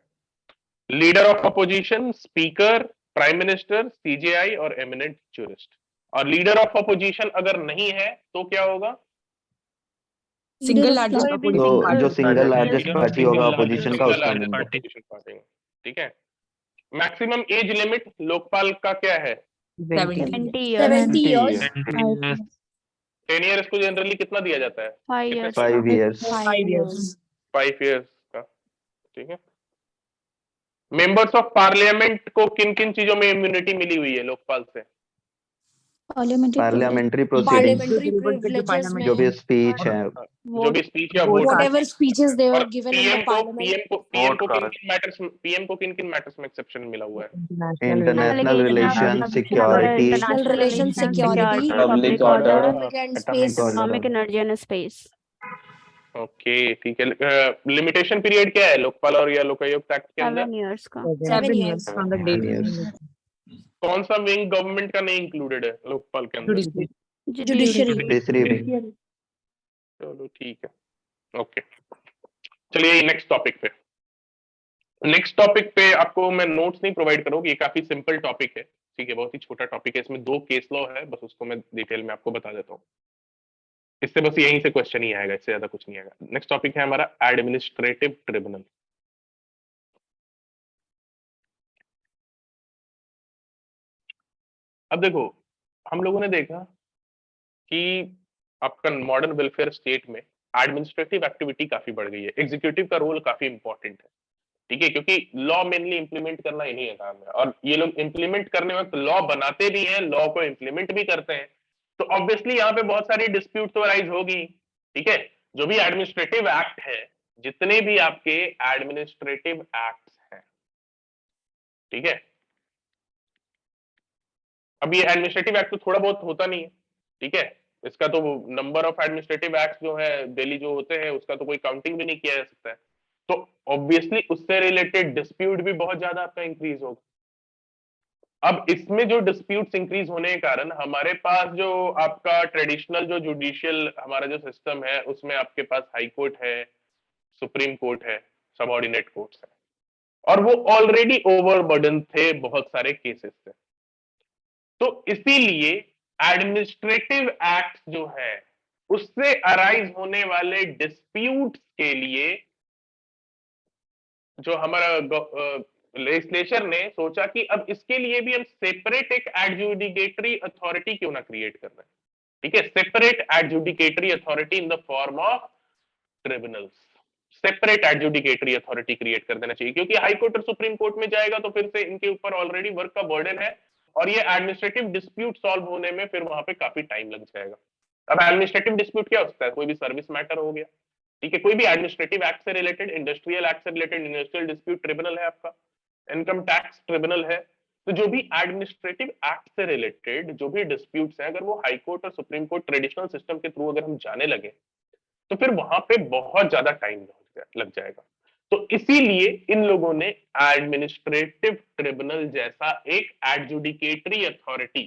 Leader of opposition, speaker, prime minister, CJI और एमिनेंट जूरिस्ट। और लीडर ऑफ अपोजिशन अगर नहीं है तो क्या होगा? सिंगल लार्जेस्ट तो जो सिंगल लार्जेस्ट पार्टी होगा अपोजिशन का, उसका पार्टी, ठीक है। मैक्सिमम एज लिमिट लोकपाल का क्या है? 70 years। 10 ईयर्स को जनरली कितना दिया जाता है? 5 5 years। 5 years। 5 ईयर्स का, ठीक है। मेंबर्स ऑफ पार्लियामेंट को किन किन चीजों में इम्यूनिटी मिली हुई है लोकपाल से? पार्लियामेंट्री प्रोसीडिंग, Parliamentary privileges जो भी में स्पीच है, जो भी स्पीच या वोट, whatever speeches they और were given in the parliament. PM को किन किन मैटर्स में एक्सेप्शन मिला हुआ है? International relation, security, International relations, security, Public order, public and space. Atomic energy and space. Okay ठीक है। लिमिटेशन पीरियड क्या है लोकपाल और या लोकायुक्त एक्ट के अंदर? 7 years का। 7 years. from the date. कौन सा विंग गवर्नमेंट का नहीं इंक्लूडेड है लोकपाल के अंदर? Judiciary. तीसरी चलो ठीक है, ओके। चलिए नेक्स्ट टॉपिक पे। नेक्स्ट टॉपिक पे आपको मैं नोट्स नहीं प्रोवाइड करूंगी, ये काफी सिंपल टॉपिक है, ठीक है, बहुत ही छोटा टॉपिक है। इसमें 2 केस लॉ है, बस उसको मैं डिटेल में आपको बता देता हूँ। इससे बस यहीं से क्वेश्चन ही आएगा, इससे ज्यादा कुछ नहीं आएगा। नेक्स्ट टॉपिक है हमारा एडमिनिस्ट्रेटिव ट्रिब्यूनल। अब देखो, हम लोगों ने देखा कि आपका मॉडर्न वेलफेयर स्टेट में एडमिनिस्ट्रेटिव एक्टिविटी काफी बढ़ गई है, एग्जीक्यूटिव का रोल काफी इंपॉर्टेंट है, ठीक है, क्योंकि लॉ मेनली इंप्लीमेंट करना इन्हीं का काम है, और ये लोग इंप्लीमेंट करने वक्त लॉ बनाते भी हैं, लॉ को इंप्लीमेंट भी करते हैं। तो ऑब्वियसली यहाँ पे बहुत सारी डिस्प्यूट तो अराइज होगी, ठीक है। जो भी एडमिनिस्ट्रेटिव एक्ट है, जितने भी आपके एडमिनिस्ट्रेटिव एक्ट्स हैं, ठीक है, अब ये एडमिनिस्ट्रेटिव एक्ट तो थोड़ा बहुत होता नहीं है, ठीक है, इसका तो नंबर ऑफ एडमिनिस्ट्रेटिव एक्ट्स जो है डेली जो होते हैं उसका तो कोई काउंटिंग भी नहीं किया जा सकता है। तो ऑब्वियसली उससे रिलेटेड डिस्प्यूट भी बहुत ज्यादा आपका इंक्रीज होगा। अब इसमें जो डिस्प्यूट्स इंक्रीज होने के कारण हमारे पास जो आपका ट्रेडिशनल जो जुडिशियल हमारा जो सिस्टम है, उसमें आपके पास हाई कोर्ट है, सुप्रीम कोर्ट है, सबऑर्डिनेट कोर्ट्स है, और वो ऑलरेडी ओवरबर्डन थे बहुत सारे केसेस से। तो इसीलिए एडमिनिस्ट्रेटिव एक्ट जो है उससे अराइज होने वाले डिस्प्यूट्स के लिए जो हमारा लेजिस्लेचर ने सोचा कि अब इसके लिए भी हम सेपरेट एक एडजुडिकेटरी अथॉरिटी क्यों ना क्रिएट कर रहे हैं, ठीक है, separate adjudicatory authority in the form of tribunals, separate adjudicatory authority create कर देना चाहिए, क्योंकि हाई कोर्ट और सुप्रीम कोर्ट में जाएगा तो फिर से इनके ऊपर ऑलरेडी वर्क का बर्डन है, और ये एडमिनिस्ट्रेटिव डिस्प्यूट सॉल्व होने में फिर वहां पे काफी टाइम लग जाएगा। अब एडमिनिस्ट्रेटिव डिस्प्यूट क्या हो सकता है? कोई भी सर्विस मैटर हो गया, ठीक है, कोई भी एडमिनिस्ट्रेटिव एक्ट से रिलेटेड, इंडस्ट्रियल एक्ट से रिलेटेड इंडस्ट्रियल डिस्प्यूट ट्रिब्यूनल है आपका, इनकम टैक्स ट्रिब्यूनल है। तो जो भी एडमिनिस्ट्रेटिव एक्ट से रिलेटेड जो भी डिस्प्यूट्स हैं, अगर वो हाई कोर्ट और सुप्रीम कोर्ट ट्रेडिशनल सिस्टम के थ्रू अगर हम जाने लगे तो फिर वहां पे बहुत ज्यादा टाइम लग जाएगा। तो इसीलिए इन लोगों ने एडमिनिस्ट्रेटिव ट्रिब्यूनल जैसा एक adjudicatory authority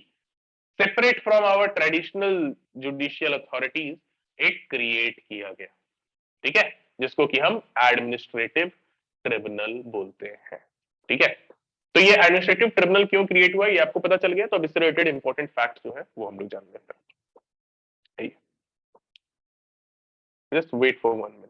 separate from our traditional judicial authorities एक क्रिएट किया गया, ठीक है, जिसको कि हम एडमिनिस्ट्रेटिव ट्रिब्यूनल बोलते हैं, ठीक है। तो ये एडमिनिस्ट्रेटिव ट्रिब्यूनल क्यों क्रिएट हुआ ये आपको पता चल गया। तो अब इससे रिलेटेड इंपॉर्टेंट फैक्ट्स जो है वो हम लोग जान लेते हैं। Just wait for 1 minute.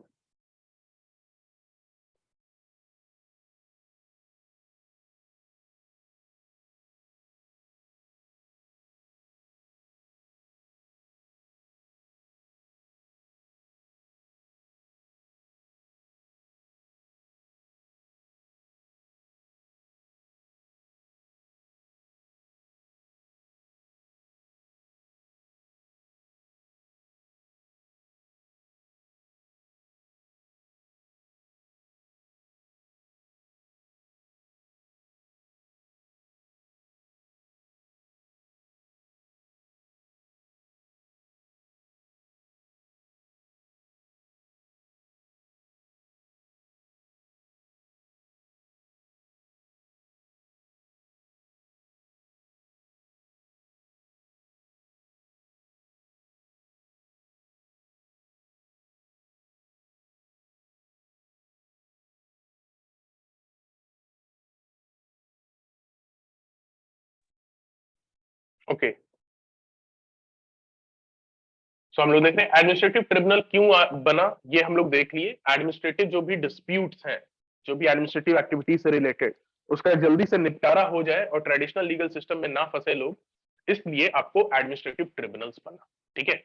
Okay, सो हम लोग देख रहे हैं एडमिनिस्ट्रेटिव ट्रिब्यूनल क्यों बना, ये हम लोग देख लिए। एडमिनिस्ट्रेटिव जो भी डिस्प्यूट्स हैं, जो भी एडमिनिस्ट्रेटिव एक्टिविटी से रिलेटेड, उसका जल्दी से निपटारा हो जाए और ट्रेडिशनल लीगल सिस्टम में ना फंसे लोग, इसलिए आपको एडमिनिस्ट्रेटिव ट्रिब्यूनल्स बना, ठीक है।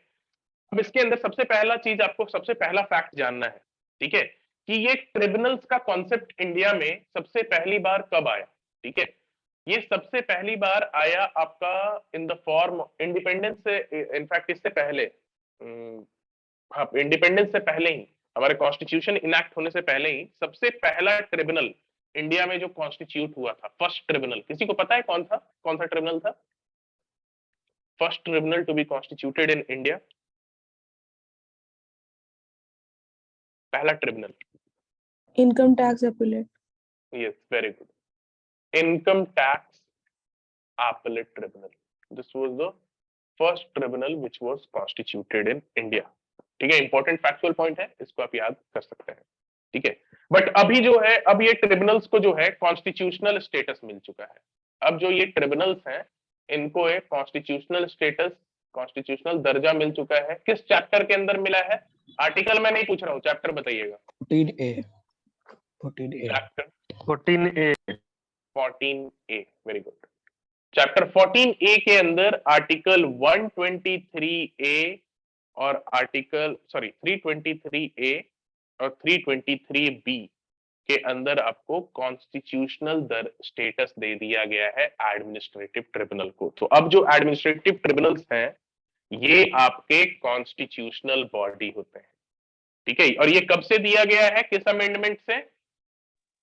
अब इसके अंदर सबसे पहला चीज आपको सबसे पहला फैक्ट जानना है, ठीक है, कि ये ट्रिब्यूनल्स का कॉन्सेप्ट इंडिया में सबसे पहली बार कब आया। ठीक है, ये सबसे पहली बार आया आपका इन द फॉर्म इंडिपेंडेंस से, इनफैक्ट इससे पहले, हाँ इंडिपेंडेंस से पहले ही, हमारे कॉन्स्टिट्यूशन इनैक्ट होने से पहले ही सबसे पहला ट्रिब्यूनल इंडिया में जो कॉन्स्टिट्यूट हुआ था, फर्स्ट ट्रिब्यूनल, किसी को पता है कौन था, कौन सा ट्रिब्यूनल था first tribunal to be constituted in India? पहला tribunal, income tax appellate. Yes very good, income tax appellate tribunal. This was the first tribunal which was constituted in India. ठीक है, इंपॉर्टेंट फैक्चुअल पॉइंट है, इसको आप याद कर सकते हैं। ठीक है, बट अभी जो है, अब ये ट्रिब्यूनल्स को जो है कॉन्स्टिट्यूशनल स्टेटस मिल चुका है। अब जो ये ट्रिब्यूनल्स हैं इनको एक कॉन्स्टिट्यूशनल स्टेटस, कॉन्स्टिट्यूशनल दर्जा मिल चुका है। किस चैप्टर के अंदर मिला है? आर्टिकल मैं नहीं पूछ रहा हूँ, चैप्टर बताइएगा। 14A, very good. Chapter 14A के अंदर आर्टिकल 123A और आर्टिकल 323A और 323B के अंदर आपको कॉन्स्टिट्यूशनल स्टेटस दे दिया गया है एडमिनिस्ट्रेटिव ट्रिब्यूनल को। तो अब जो एडमिनिस्ट्रेटिव ट्रिब्यूनल्स हैं ये आपके कॉन्स्टिट्यूशनल बॉडी होते हैं। ठीक है, और ये कब से दिया गया है, किस अमेंडमेंट से?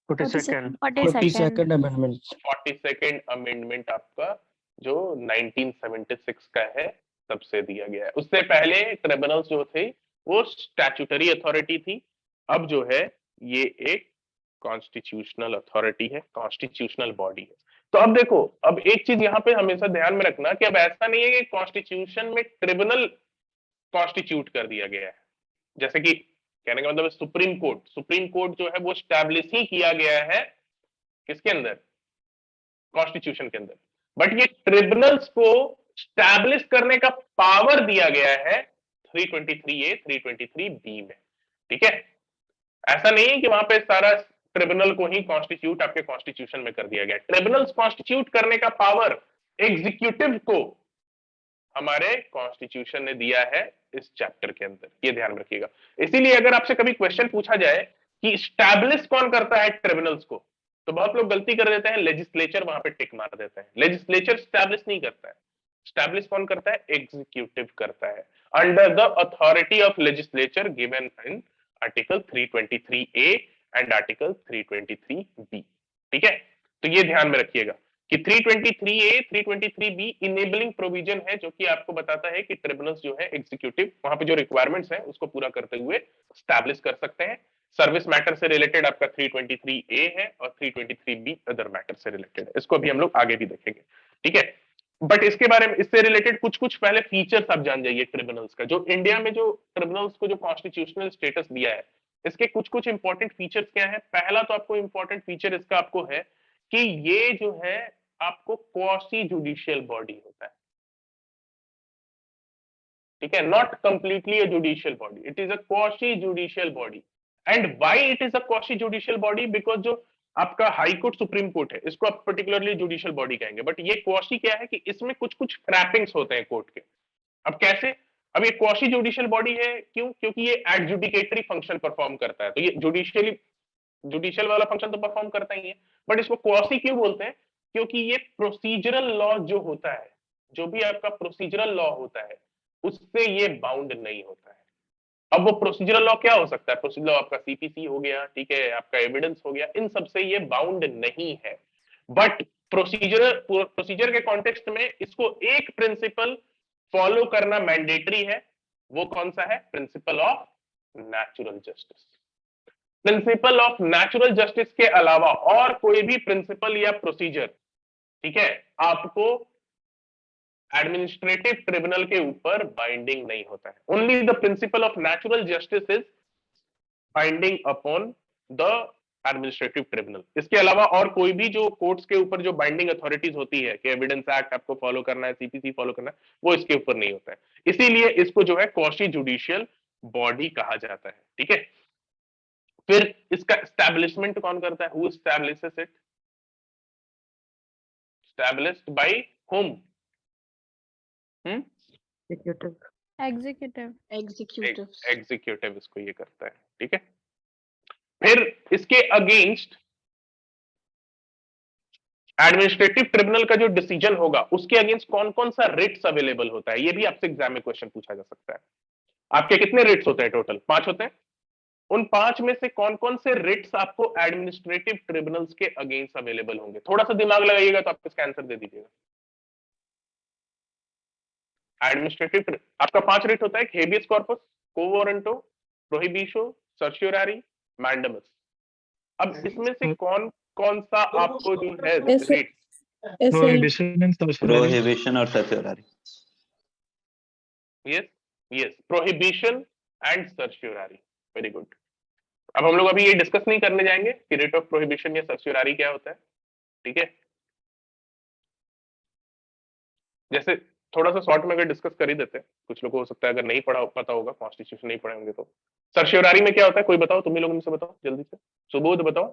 42nd amendment. 42nd अमेंडमेंट आपका जो 1976 का है तब से दिया गया है। उससे पहले ट्रिब्यूनल्स जो थे वो स्टैट्यूटरी अथॉरिटी थी, अब जो है ये एक कॉन्स्टिट्यूशनल अथॉरिटी है, कॉन्स्टिट्यूशनल बॉडी है। तो अब देखो, अब एक चीज यहाँ पे हमेशा ध्यान में रखना कि अब ऐसा नहीं है कि कॉन्स्टिट्यूशन में ट्रिब्यूनल कॉन्स्टिट्यूट कर दिया गया है, जैसे कि कहने का मतलब सुप्रीम कोर्ट जो है वो स्टैब्लिश ही किया गया है किसके अंदर, कॉन्स्टिट्यूशन के अंदर, बट ये ट्रिब्यूनल्स को स्टैब्लिश करने का पावर दिया गया है 323A 323B में। ठीक है, ऐसा नहीं है कि वहां पे सारा ट्रिब्यूनल को ही कॉन्स्टिट्यूट आपके कॉन्स्टिट्यूशन में कर दिया गया। ट्रिब्यूनल्स कॉन्स्टिट्यूट करने का पावर एग्जीक्यूटिव को हमारे कॉन्स्टिट्यूशन ने दिया है इस चैप्टर के अंदर, ये ध्यान रखिएगा। इसीलिए अगर आपसे कभी क्वेश्चन पूछा जाए कि स्टैब्लिश कौन करता है ट्रिब्यूनल्स को, तो बहुत लोग गलती कर देते हैं, लेजिस्लेचर वहां पे टिक मार देते हैं। लेजिस्लेचर स्टैब्लिश नहीं करता है, स्टैब्लिश कौन करता है? एग्जीक्यूटिव करता है, under the authority of legislature given in article 323A and article 323B। ठीक है, तो ये ध्यान में रखिएगा कि 323A 323B इनेबलिंग प्रोविजन है, जो कि आपको बताता है कि ट्रिब्यूनल्स जो है एग्जीक्यूटिव वहां पे जो रिक्वायरमेंट्स है उसको पूरा करते हुए स्टैब्लिश कर सकते हैं। सर्विस मैटर से रिलेटेड आपका 323A है और 323B अदर मैटर से रिलेटेड है, इसको अभी हम लोग आगे भी देखेंगे। ठीक है, बट इसके बारे में, इससे रिलेटेड कुछ पहले फीचर्स आप जान जाइए ट्रिब्यूनल्स का। जो इंडिया में जो ट्रिब्यूनल्स को जो कॉन्स्टिट्यूशनल स्टेटस दिया है, इसके कुछ इंपॉर्टेंट फीचर्स क्या है? पहला तो आपको इंपॉर्टेंट फीचर इसका आपको है कि ये जो है आपको क्वासी जुडिशियल बॉडी होता है। ठीक है, not completely a judicial body, it is a quasi judicial body. And why it is a quasi judicial body? Because जो आपका हाई कोर्ट सुप्रीम कोर्ट है इसको आप पर्टिकुलरली जुडिशियल बॉडी कहेंगे, बट ये क्वासी क्या है कि इसमें कुछ क्रैपिंग्स होते हैं कोर्ट के। अब कैसे? अब ये क्वासी जुडिशियल बॉडी है क्यों? क्योंकि ये एडजुडिकेटरी फंक्शन परफॉर्म करता है, तो ये जुडिशियल वाला फंक्शन तो परफॉर्म करता ही है, बट इसको क्वासी क्यों बोलते हैं? क्योंकि ये प्रोसीजरल लॉ जो होता है, जो भी आपका प्रोसीजरल लॉ होता है उससे ये बाउंड नहीं होता है। अब वो प्रोसीजरल लॉ क्या हो सकता है? प्रोसीजरल लॉ आपका सीपीसी हो गया, ठीक है, आपका एविडेंस हो गया, इन सब से ये बाउंड नहीं है। बट प्रोसीजर के कॉन्टेक्स्ट में इसको एक प्रिंसिपल फॉलो करना मैंडेटरी है। वो कौन सा है? Principle of natural justice. Principle of natural justice के अलावा और कोई भी प्रिंसिपल या प्रोसीजर, ठीक है, आपको एडमिनिस्ट्रेटिव ट्रिब्यूनल के ऊपर बाइंडिंग नहीं होता है। Only the principle of natural justice is binding upon the administrative tribunal. इसके अलावा और कोई भी जो कोर्ट्स के ऊपर जो बाइंडिंग अथॉरिटीज होती है कि एविडेंस एक्ट आपको फॉलो करना है, सीपीसी फॉलो करना है, वो इसके ऊपर नहीं होता है। इसीलिए इसको जो है क्वासी जुडिशियल बॉडी कहा जाता है। ठीक है, फिर इसका एस्टैब्लिशमेंट कौन करता है? Who establishes it? Established bye whom? Executive executive इसको ये करता है। ठीक है, फिर इसके अगेंस्ट एडमिनिस्ट्रेटिव ट्रिब्यूनल का जो डिसीजन होगा उसके अगेंस्ट कौन कौन सा रिट्स अवेलेबल होता है, ये भी आपसे एग्जाम में क्वेश्चन पूछा जा सकता है। आपके कितने रिट्स होते हैं टोटल? 5 होते हैं। उन 5 में से कौन कौन से रिट्स आपको एडमिनिस्ट्रेटिव ट्रिब्यूनल्स के अगेंस्ट अवेलेबल होंगे? थोड़ा सा दिमाग लगाइएगा तो आप इसका आंसर दे दीजिएगा। एडमिनिस्ट्रेटिव आपका 5 रिट होता है, हेबियस कॉर्पस, क्वो वारंटो, प्रोहिबिशो, सर्शियोरारी, मैंडेमस। अब इसमें से कौन कौन सा आपको जो है ऐसे- writ? Prohibition and certiorari. Prohibition और certiorari. Yes prohibition and certiorari, very good. अब हम लोग अभी ये डिस्कस नहीं करने जाएंगे कि रिट ऑफ प्रोहिबिशन या सर्शियोरारी क्या होता है, ठीक है। जैसे थोड़ा सा शॉर्ट में अगर डिस्कस कर ही देते हैं, कुछ लोगों को हो सकता है अगर नहीं पढ़ा पता होगा, कॉन्स्टिट्यूशन नहीं पढ़े होंगे तो। सर्शियोरारी में क्या होता है, कोई बताओ, तुम ही लोग मुझसे बताओ जल्दी से, सुबोध बताओ,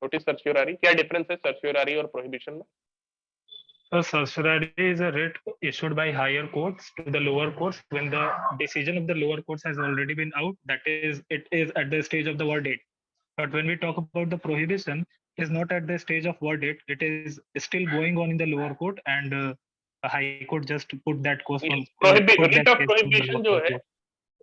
व्हाट इज सर्शियोरारी? क्या डिफरेंस है सर्शियोरारी और प्रोहिबिशन में? So certiorari is a writ issued by higher courts to the lower courts when the decision of the lower courts has already been out. That is, it is at the stage of the verdict. But when we talk about the prohibition, it is not at the stage of verdict. It is still going on in the lower court, and the high court just put that case on. Writ of prohibition जो है,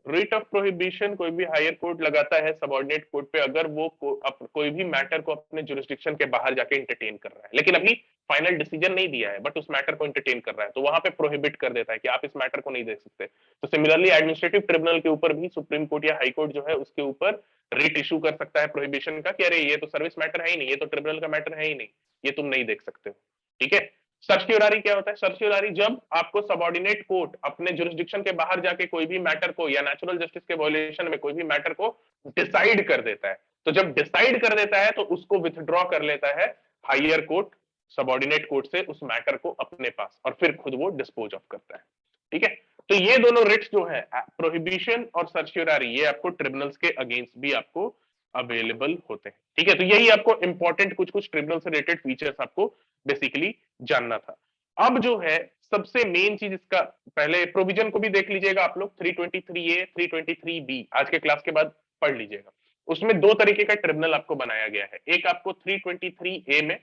writ of prohibition कोई भी higher court लगाता है subordinate court पे, अगर वो कोई भी मैटर को अपने जुरिस्डिक्शन के बाहर जाके इंटरटेन कर रहा है, लेकिन अभी फाइनल डिसीजन नहीं दिया है, बट उस मैटर को इंटरटेन कर रहा है, तो वहां पे प्रोहिबिट कर देता है कि आप इस मैटर को नहीं देख सकते। तो सिमिलरली एडमिनिस्ट्रेटिव ट्रिब्यूनल के ऊपर भी सुप्रीम कोर्ट या हाई कोर्ट जो है उसके ऊपर रिट इशू कर सकता है प्रोहिबिशन का कि अरे ये तो सर्विस मैटर है ही नहीं, ये तो ट्रिब्यूनल का मैटर है ही नहीं, ये तुम नहीं देख सकते हो, ठीक है। सर्शियोरारी क्या होता है? सर्शियोरारी जब आपको सबऑर्डिनेट कोर्ट अपने जुरिस्डिक्शन के बाहर जाके कोई भी मैटर को या नेचुरल जस्टिस के वायलेशन में कोई भी मैटर को डिसाइड कर देता है, तो जब डिसाइड कर देता है तो उसको विथड्रॉ कर लेता है हायर कोर्ट सबऑर्डिनेट कोर्ट से उस मैटर को अपने पास, और फिर खुद वो डिस्पोज ऑफ करता है, ठीक है। तो ये दोनों रिट्स जो है प्रोहिबिशन और सर्शियोरारी, ये आपको ट्रिब्यूनल्स के अगेंस्ट भी आपको अवेलेबल होते हैं, ठीक है। तो यही आपको इंपॉर्टेंट कुछ कुछ ट्रिब्यूनल से रिलेटेड फीचर्स आपको बेसिकली जानना था। अब जो है सबसे मेन चीज इसका, पहले प्रोविजन को भी देख लीजिएगा आप लोग, 323A 323B आज के क्लास के बाद पढ़ लीजिएगा। उसमें 2 तरीके का ट्रिब्यूनल आपको बनाया गया है, एक आपको 323A में,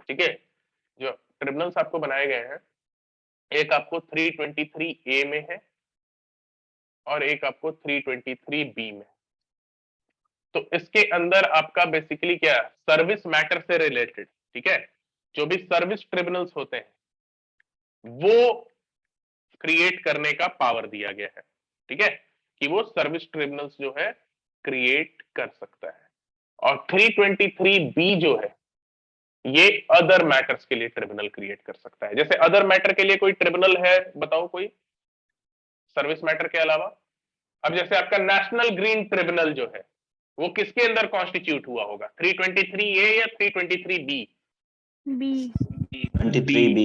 ठीक है, जो ट्रिब्यूनल्स आपको बनाए गए हैं, एक आपको 323A में है और एक आपको 323B में। तो इसके अंदर आपका बेसिकली क्या है, सर्विस मैटर से रिलेटेड, ठीक है, जो भी सर्विस ट्रिब्यूनल्स होते हैं वो क्रिएट करने का पावर दिया गया है, ठीक है, कि वो सर्विस ट्रिब्यूनल्स जो है क्रिएट कर सकता है। और 323B जो है ये अदर मैटर्स के लिए ट्रिब्यूनल क्रिएट कर सकता है। जैसे अदर मैटर के लिए कोई ट्रिब्यूनल है बताओ कोई, सर्विस मैटर के अलावा? अब जैसे आपका नेशनल ग्रीन ट्रिब्यूनल जो है वो किसके अंदर कॉन्स्टिट्यूट हुआ होगा, 323A या 323B? B 23B।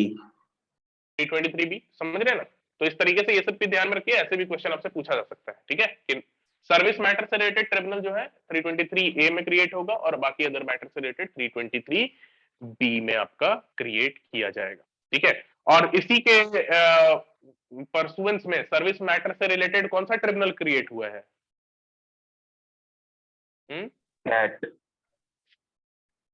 323B, समझ रहे हैं ना? तो इस तरीके से ये सब भी ध्यान में रखिए, ऐसे भी क्वेश्चन आपसे पूछा जा सकता है, ठीक है, कि सर्विस मैटर से रिलेटेड ट्रिब्यूनल जो है 323A में क्रिएट होगा और बाकी अदर मैटर से रिलेटेड 323B में आपका क्रिएट किया जाएगा, ठीक है। और इसी के परसुएंस में सर्विस मैटर से रिलेटेड कौन सा ट्रिब्यूनल क्रिएट हुआ है? कैट।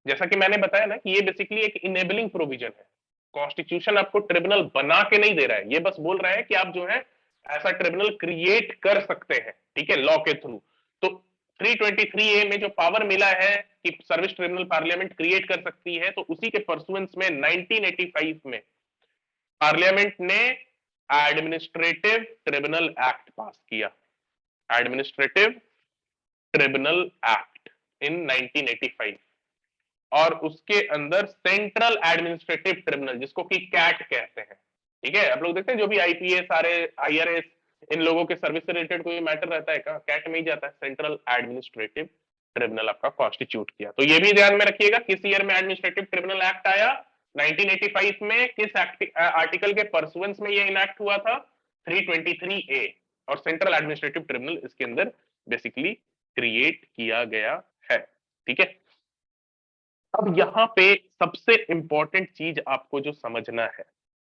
जैसा कि मैंने बताया ना कि ये बेसिकली एक इनेबलिंग प्रोविजन है, कॉन्स्टिट्यूशन आपको ट्रिब्यूनल बना के नहीं दे रहा है, ये बस बोल रहा है कि आप जो है ऐसा ट्रिब्यूनल क्रिएट कर सकते हैं, ठीक है, लॉ के थ्रू। तो 323A में जो पावर मिला है कि सर्विस ट्रिब्यूनल पार्लियामेंट क्रिएट कर सकती है, तो उसी के परसुएंस में 1985 में पार्लियामेंट ने एडमिनिस्ट्रेटिव ट्रिब्यूनल एक्ट पास किया, एडमिनिस्ट्रेटिव ट्रिब्यूनल एक्ट इन 1985, और उसके अंदर सेंट्रल एडमिनिस्ट्रेटिव ट्रिब्यूनल जिसको कि कैट कहते हैं, ठीक है। आप लोग देखते हैं जो भी आईपीएस IRS इन लोगों के सर्विस से रिलेटेड कोई मैटर रहता है का कैट में ही जाता है, सेंट्रल एडमिनिस्ट्रेटिव ट्रिब्यूनल आपका कॉन्स्टिट्यूट किया। तो ये भी ध्यान में रखिएगा किस ईयर में एडमिनिस्ट्रेटिव ट्रिब्यूनल एक्ट आया, 1985 में। किस आर्टिकल के परसुएंस में ये इनैक्ट हुआ था, 323A, और सेंट्रल एडमिनिस्ट्रेटिव ट्रिब्यूनल इसके अंदर बेसिकली क्रिएट किया गया है, ठीक है। अब यहाँ पे सबसे इंपॉर्टेंट चीज आपको जो समझना है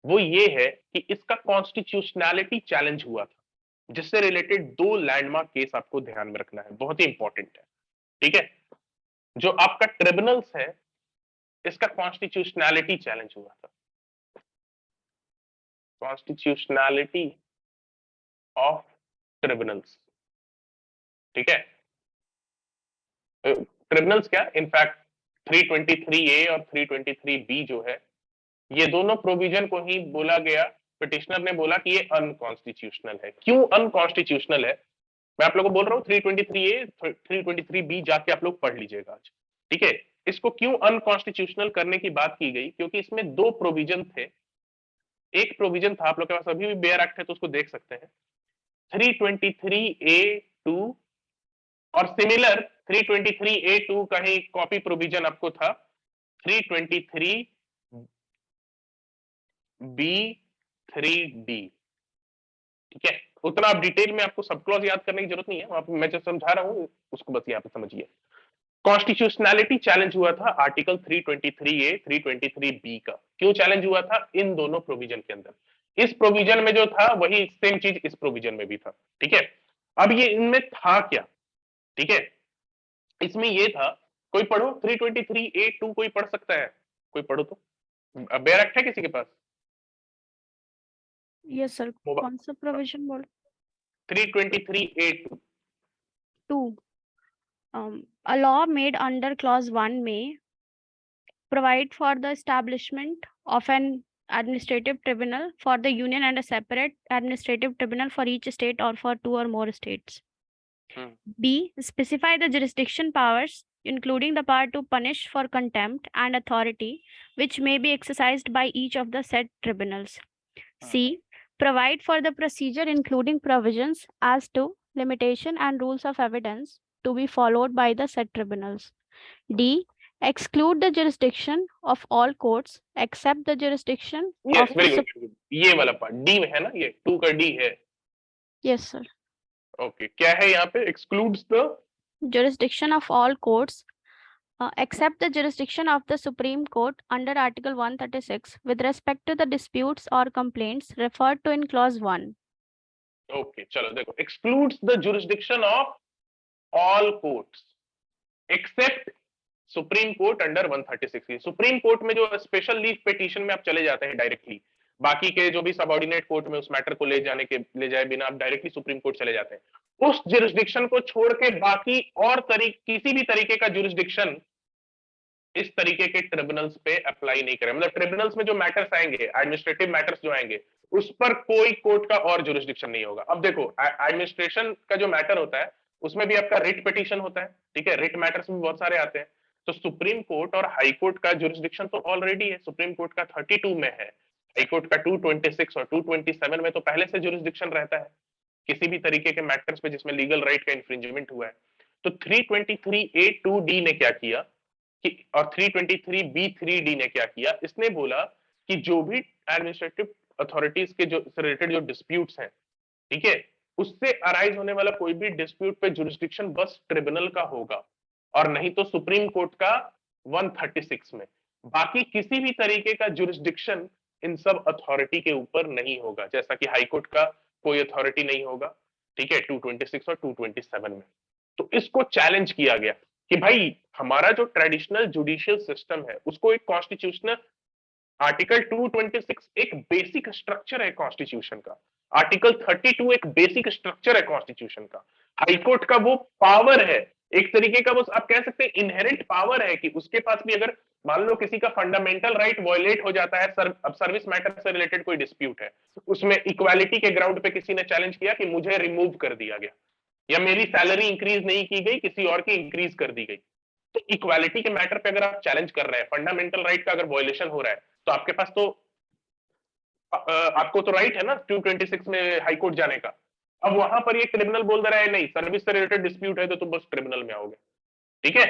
वो ये है कि इसका कॉन्स्टिट्यूशनैलिटी चैलेंज हुआ था, जिससे रिलेटेड 2 लैंडमार्क केस आपको ध्यान में रखना है, बहुत ही इंपॉर्टेंट है, ठीक है। जो आपका ट्रिब्यूनल्स है इसका कॉन्स्टिट्यूशनैलिटी चैलेंज हुआ था, कॉन्स्टिट्यूशनैलिटी ऑफ ट्रिब्यूनल्स, ठीक है। ट्रिब्यूनल्स क्या, इनफैक्ट 323A और 323B जो है, ये दोनों प्रोविजन को ही बोला गया, पिटिशनर ने बोला कि ये अनकॉन्स्टिट्यूशनल है। क्यों अनकॉन्स्टिट्यूशनल है, मैं आप लोगों को बोल रहा हूँ 323A 323B जाके आप लोग पढ़ लीजिएगा आज, ठीक है। इसको क्यों अनकॉन्स्टिट्यूशनल करने की बात की गई, क्योंकि इसमें दो प्रोविजन थे। एक प्रोविजन था, आप लोग के पास अभी भी बेयर एक्ट है तो उसको देख सकते हैं, 323A2 और सिमिलर 323A2 का ही कॉपी प्रोविजन आपको था 323B3D, ठीक है। उतना आप डिटेल में आपको सब क्लॉज याद करने की जरूरत नहीं है, मैं जो समझा रहा हूं उसको बस यहाँ पे समझिए। कॉन्स्टिट्यूशनैलिटी चैलेंज हुआ था आर्टिकल 323A 323B का। क्यों चैलेंज हुआ था, इन दोनों प्रोविजन के अंदर। इस प्रोविजन में जो था वही सेम चीज इस प्रोविजन में भी था, ठीक है। अब ये इनमें था क्या, ठीक है। इसमें ये था, कोई पढ़ो 323A2 कोई पढ़ सकता है, कोई पढ़ो तो, बेयर एक्ट है किसी के पास? यस सर, कौन सा प्रोविजन बोल? 323A2 2. A law made under clause 1 may provide for the establishment of an administrative tribunal for the union and a separate administrative tribunal for each state or for 2 or more states. B. Specify the jurisdiction powers, including the power to punish for contempt and authority, which may be exercised by each of the said tribunals. C. Provide for the procedure, including provisions as to limitation and rules of evidence to be followed by the said tribunals. D. Exclude the jurisdiction of all courts except the jurisdiction yes, of very good. ये वाला part D में है ना, ये 2 का D है। Yes sir. Okay, क्या है यहाँ पे, excludes the Jurisdiction of all courts except the jurisdiction of the Supreme Court under Article 136 with respect to the disputes or complaints referred to in clause 1. Okay चलो देखो, excludes the jurisdiction of all courts except supreme court under 136। Supreme court में जो special leave petition में आप चले जाते हैं directly, बाकी के जो भी सबऑर्डिनेट कोर्ट में उस मैटर को ले जाए बिना आप डायरेक्टली सुप्रीम कोर्ट चले जाते हैं। उस जुरिस्डिक्शन को छोड़ के बाकी और किसी भी तरीके का जुरिस्डिक्शन इस तरीके के ट्रिब्यूनल्स पे अप्लाई नहीं करें। मतलब ट्रिब्यूनल्स में जो मैटर्स आएंगे, एडमिनिस्ट्रेटिव मैटर्स जो आएंगे, उस पर कोई कोर्ट का और जुरिस्डिक्शन नहीं होगा। अब देखो, एडमिनिस्ट्रेशन का जो मैटर होता है उसमें भी आपका रिट पिटीशन होता है, ठीक है, रिट मैटर्स में बहुत सारे आते हैं। तो सुप्रीम कोर्ट और हाई कोर्ट का जुरिस्डिक्शन तो ऑलरेडी है, सुप्रीम कोर्ट का 32 में है, हाई कोर्ट का 226 और 227 में तो पहले से जुरिस्डिक्शन रहता है किसी भी तरीके के मैटर्स पे जिसमें लीगल राइट का इंफ्रिंजमेंट हुआ है। तो 323A2D ने क्या किया कि, और 323B3D ने क्या किया, इसने बोला कि जो भी एडमिनिस्ट्रेटिव अथॉरिटीज के जो रिलेटेड जो डिस्प्यूट्स हैं, ठीक है, उससे अराइज होने वाला कोई भी डिस्प्यूट पे जुरिस्डिक्शन बस ट्रिब्यूनल का होगा और नहीं तो सुप्रीम कोर्ट का 136 में। बाकी किसी भी तरीके का जुरिस्डिक्शन इन सब अथॉरिटी के ऊपर नहीं होगा, जैसा कि हाई कोर्ट का कोई अथॉरिटी नहीं होगा, ठीक है, 226 और 227 में। तो इसको चैलेंज किया गया कि भाई हमारा जो ट्रेडिशनल जुडिशियल सिस्टम है उसको एक कॉन्स्टिट्यूशनल आर्टिकल 226 एक बेसिक स्ट्रक्चर है कॉन्स्टिट्यूशन का, आर्टिकल 32 एक बेसिक स्ट्रक्चर है कॉन्स्टिट्यूशन का, हाईकोर्ट का वो पावर है, एक तरीके का वो आप कह सकते हैं इनहेरेंट पावर है कि उसके पास भी अगर मान लो किसी का फंडामेंटल राइट वायलेट हो जाता है, अब सर्विस मैटर से रिलेटेड कोई डिस्प्यूट है, उसमें इक्वालिटी के ग्राउंड पे किसी ने चैलेंज किया कि मुझे रिमूव कर दिया गया या मेरी सैलरी इंक्रीज नहीं की गई, किसी और की इंक्रीज कर दी गई, तो इक्वालिटी के मैटर पे अगर आप चैलेंज कर रहे हैं, फंडामेंटल राइट का अगर वायलेशन हो रहा है, तो आपके पास तो आपको तो राइट है ना 226 में हाई कोर्ट जाने का। अब वहां पर ये ट्रिब्यूनल बोल दे रहा है नहीं, सर्विस से रिलेटेड डिस्प्यूट है तो तुम बस ट्रिब्यूनल में आओगे, ठीक है,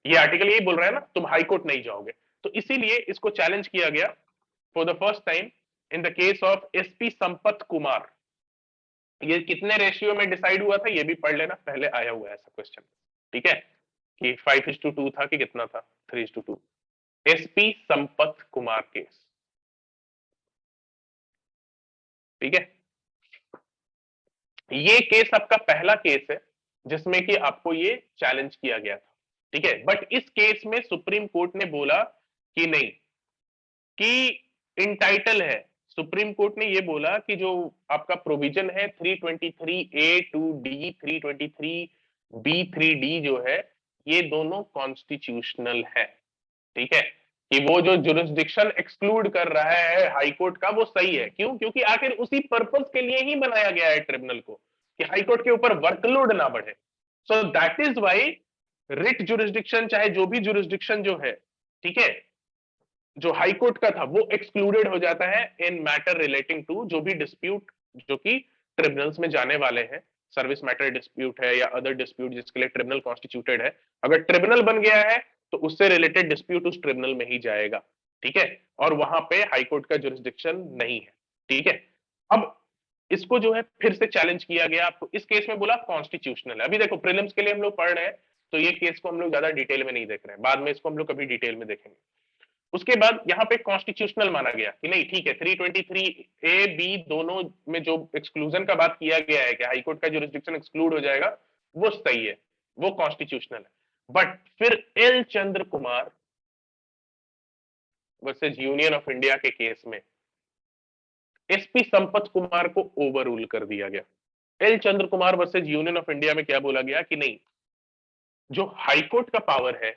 ये आर्टिकल यही बोल रहा है ना, तुम हाई कोर्ट नहीं जाओगे। तो इसीलिए इसको चैलेंज किया गया for the first time in the case of SP Sampath Kumar. ये कितने रेशियो में डिसाइड हुआ था ये भी पढ़ लेना, पहले आया हुआ है ऐसा क्वेश्चन, ठीक है, कि 5:2 था कि कितना था, 3:2। एसपी संपत कुमार केस, ठीक है। ये केस आपका पहला केस है जिसमें कि आपको ये चैलेंज किया गया था, ठीक है। बट इस केस में सुप्रीम कोर्ट ने बोला कि नहीं, कि इंटाइटल है। सुप्रीम कोर्ट ने ये बोला कि जो आपका प्रोविजन है 323A2D 323B3D जो है, ये दोनों कॉन्स्टिट्यूशनल है। ठीक है, कि वो जो जुरिस्डिक्शन एक्सक्लूड कर रहा है हाई कोर्ट का, वो सही है। क्यों? क्योंकि आखिर उसी पर्पस के लिए ही बनाया गया है ट्रिब्यूनल को, कि हाई कोर्ट के ऊपर वर्कलोड ना बढ़े। So that is why writ jurisdiction, चाहे जो भी जुरिस्डिक्शन जो है, ठीक है, जो हाई कोर्ट का था, वो एक्सक्लूडेड हो जाता है इन मैटर रिलेटिंग टू जो भी डिस्प्यूट जो कि ट्रिब्यूनल्स में जाने वाले हैं। सर्विस मैटर डिस्प्यूट है या अदर डिस्प्यूट जिसके लिए ट्रिब्यूनल कॉन्स्टिट्यूटेड है, अगर ट्रिब्यूनल बन गया है तो उससे रिलेटेड डिस्प्यूट उस ट्रिब्यूनल में ही जाएगा। ठीक है, और वहां पे हाई कोर्ट का जुरिस्डिक्शन नहीं है। ठीक है, अब इसको जो है फिर से चैलेंज किया गया। आपको इस केस में बोला कॉन्स्टिट्यूशनल है। अभी देखो, प्रीलिम्स के लिए हम लोग पढ़ रहे हैं, तो ये केस को हम लोग ज्यादा डिटेल में नहीं देख रहे हैं, बाद में इसको हम लोग कभी डिटेल में देखेंगे। उसके बाद यहाँ पे कॉन्स्टिट्यूशनल माना गया कि नहीं, ठीक है, 323A, B दोनों में जो एक्सक्लूजन का बात किया गया है कि हाई कोर्ट का जुरिस्डिक्शन एक्सक्लूड हो जाएगा, वो सही है, वो कॉन्स्टिट्यूशनल है। बट फिर L Chandra Kumar versus union of India के केस में एसपी संपत कुमार को ओवर रूल कर दिया गया। L Chandra Kumar versus union of India में क्या बोला गया कि नहीं, जो हाई कोर्ट का पावर है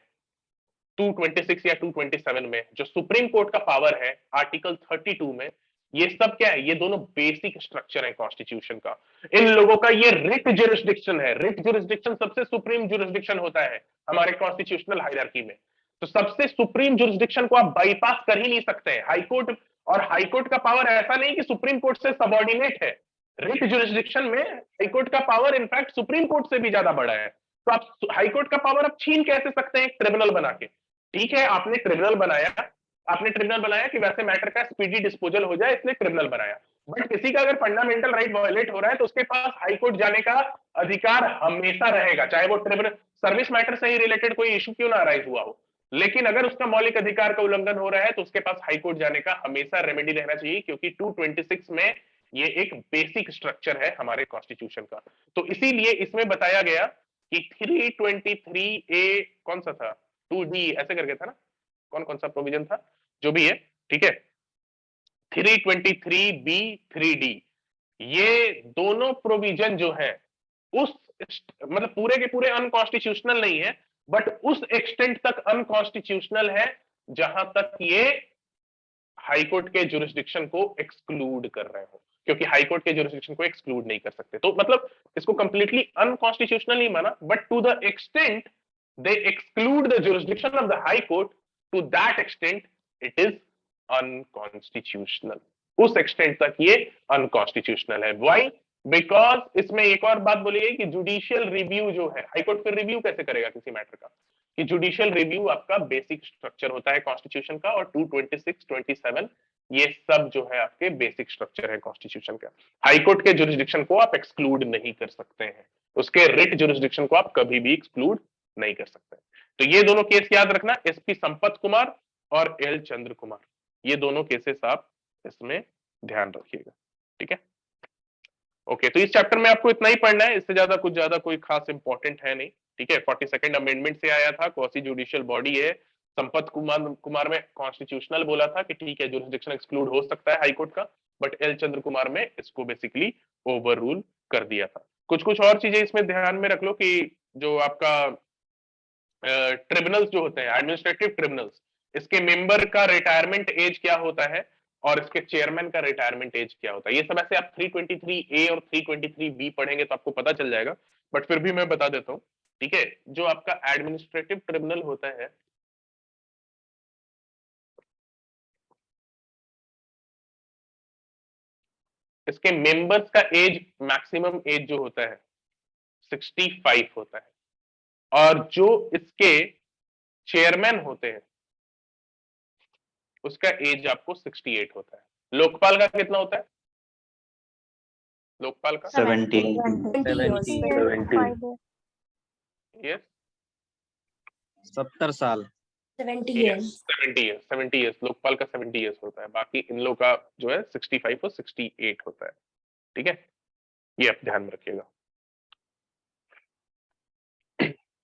226 या 227 में, जो सुप्रीम कोर्ट का पावर है आर्टिकल 32 में, ये सब क्या है, ये दोनों बेसिक स्ट्रक्चर है कॉन्स्टिट्यूशन का। इन लोगों का ये रिट जुरिस्डिक्शन है। रिट जुरिस्डिक्शन सबसे सुप्रीम जुरिस्डिक्शन होता है हमारे कॉन्स्टिट्यूशनल हायरार्की में। तो सबसे सुप्रीम जुरिस्डिक्शन को आप बाईपास कर ही नहीं सकते हैं। हाई कोर्ट, और हाई कोर्ट का पावर ऐसा नहीं कि सुप्रीम कोर्ट से सबऑर्डिनेट है। रिट जुरिस्डिक्शन में हाई कोर्ट का पावर इनफैक्ट सुप्रीम कोर्ट से भी ज्यादा बड़ा है। तो आप हाई कोर्ट का पावर आप छीन कैसे सकते हैं ट्रिब्यूनल बना के? ठीक है, आपने ट्रिब्यूनल बनाया कि वैसे मैटर का स्पीडी डिस्पोजल हो जाए, इसलिए ट्रिब्यूनल बनाया। बट किसी का अगर फंडामेंटल राइट वायलेट हो रहा है तो उसके पास हाई कोर्ट जाने का अधिकार हमेशा रहेगा, चाहे वो ट्रिब्यूनल सर्विस मैटर से ही रिलेटेड कोई इशू क्यों ना अराइज हुआ हो। लेकिन अगर उसका मौलिक अधिकार का उल्लंघन हो रहा है तो उसके पास हाई कोर्ट जाने का हमेशा रेमेडी रहना चाहिए, क्योंकि 226 में ये एक बेसिक स्ट्रक्चर है हमारे कॉन्स्टिट्यूशन का। तो इसीलिए इसमें बताया गया कि 323A कौन सा था, 2D ऐसे करके था ना, कौन कौन सा प्रोविजन था, जो भी है, ठीक है, 323B 3D, ये दोनों प्रोविजन जो है उस मतलब पूरे के पूरे अनकॉन्स्टिट्यूशनल नहीं है, बट उस एक्सटेंट तक अनकॉन्स्टिट्यूशनल है जहां तक ये हाई कोर्ट के जुरिस्डिक्शन को एक्सक्लूड कर रहे हो, क्योंकि हाई कोर्ट के जुरिस्डिक्शन को एक्सक्लूड नहीं कर सकते। तो मतलब इसको कंप्लीटली अनकॉन्स्टिट्यूशनल नहीं माना, but to the extent they exclude the jurisdiction of the high court, to that extent it is unconstitutional। उस एक्सटेंट तक ये अनकॉन्स्टिट्यूशनल है। Why? Because इसमें एक और बात बोली गई कि जुडिशियल रिव्यू जो है, हाई कोर्ट फिर रिव्यू कैसे करेगा किसी मैटर का, कि जुडिशियल रिव्यू आपका बेसिक स्ट्रक्चर होता है कॉन्स्टिट्यूशन का, और 226, 27 ये सब जो है आपके बेसिक स्ट्रक्चर है कॉन्स्टिट्यूशन का। हाई कोर्ट के जुरिस्डिक्शन को आप एक्सक्लूड नहीं कर सकते हैं, उसके रिट जुरिस्डिक्शन को आप कभी भी एक्सक्लूड नहीं कर सकते। तो ये दोनों केस याद रखना, एसपी संपत कुमार और एल चंद्र कुमार, ये दोनों केसेस आप इसमें ध्यान रखिएगा। ठीक है, ओके। तो इस चैप्टर में आपको इतना ही पढ़ना है, इससे ज्यादा कोई खास इंपॉर्टेंट है नहीं। ठीक है, 42nd अमेंडमेंट से आया था, क्वासी जुडिशियल बॉडी है। संपत कुमार में कॉन्स्टिट्यूशनल बोला था कि ठीक है जुरिस्डिक्शन एक्सक्लूड हो सकता है हाई कोर्ट का, बट एल चंद्र कुमार में इसको बेसिकली ओवर रूल कर दिया था। कुछ और चीजें इसमें ध्यान में रख लो कि जो आपका ट्रिब्यूनल्स जो होते हैं, एडमिनिस्ट्रेटिव ट्रिब्यूनल्स, इसके मेंबर का रिटायरमेंट एज क्या होता है और इसके चेयरमैन का रिटायरमेंट एज क्या होता है, ये सब ऐसे आप 323A और 323B पढ़ेंगे तो आपको पता चल जाएगा, बट फिर भी मैं बता देता हूं। ठीक है, जो आपका एडमिनिस्ट्रेटिव ट्रिब्यूनल होता है, इसके मेंबर्स का एज, मैक्सिमम एज जो होता है 65 होता है, और जो इसके चेयरमैन होते हैं उसका एज आपको 68 होता है। लोकपाल का कितना होता है? लोकपाल का 70 यस 70 साल 70 70 इयर्स लोकपाल का 70 इयर्स होता है। बाकी इन लोग का जो है 65 और 68 होता है। ठीक है, ये आप ध्यान में रखिएगा।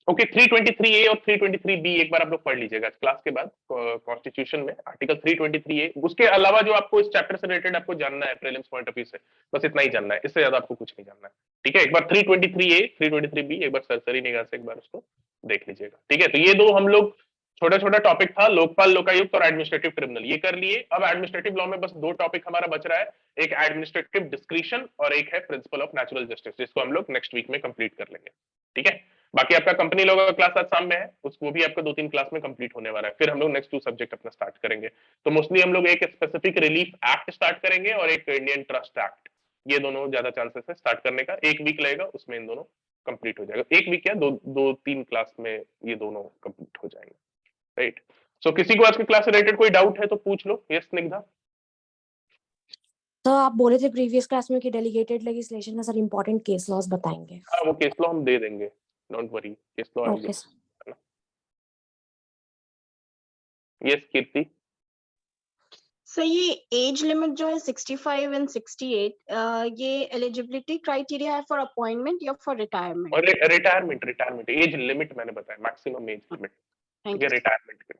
ओके 323A और 323B एक बार आप लोग पढ़ लीजिएगा क्लास के बाद कॉन्स्टिट्यूशन में आर्टिकल 323A। उसके अलावा जो आपको इस चैप्टर से रिलेटेड आपको जानना है प्रीलिम्स पॉइंट ऑफ व्यू से, बस इतना ही जानना है, इससे ज्यादा आपको कुछ नहीं जानना है। ठीक है, एक बार 323A 323B एक बार सरसरी निगाह से एक बार उसको देख लीजिएगा। ठीक है, तो ये दो हम लोग छोटा छोटा टॉपिक था, लोकपाल, लोकायुक्त और एडमिनिस्ट्रेटिव ट्रिब्यूनल, ये कर लिए। अब एडमिनिस्ट्रेटिव लॉ में बस दो टॉपिक हमारा बच रहा है, एक एडमिनिस्ट्रेटिव डिस्क्रिशन और एक है प्रिंसिपल ऑफ नेचुरल जस्टिस, जिसको हम लोग नेक्स्ट वीक में कंप्लीट कर लेंगे। ठीक है, बाकी आपका कंपनी लॉ का क्लास आज शाम में है, उसको भी आपका 2-3 क्लास में कंप्लीट होने वाला है। फिर हम लोग नेक्स्ट 2 सब्जेक्ट अपना स्टार्ट करेंगे। तो मोस्टली हम लोग एक स्पेसिफिक रिलीफ एक्ट स्टार्ट करेंगे और एक इंडियन ट्रस्ट एक्ट, ये दोनों ज्यादा चांसेस है स्टार्ट करने का। 1 वीक लगेगा, उसमें इन दोनों कंप्लीट हो जाएगा। 1 वीक या 2-3 क्लास में ये दोनों कंप्लीट हो जाएंगे। राइट, सो किसी को आज की क्लास से रिलेटेड कोई डाउट है तो पूछ लो। यस स्निग्धा। तो आप बोले थे प्रीवियस क्लास में कि डेलीगेटेड लेजिस्लेशन में सर इंपॉर्टेंट केस लॉज बताएंगे। हाँ, वो केस लॉ हम दे देंगे, don't worry, case law okay sir. Yes Kirti. Sir ये एज लिमिट जो है 65 एंड 68, ये एलिजिबिलिटी क्राइटेरिया है फॉर अपॉइंटमेंट या फॉर रिटायरमेंट? और रिटायरमेंट एज लिमिट मैंने बताया, मैक्सिमम एज लिमिट। थैंक ये यू। रिटायरमेंट के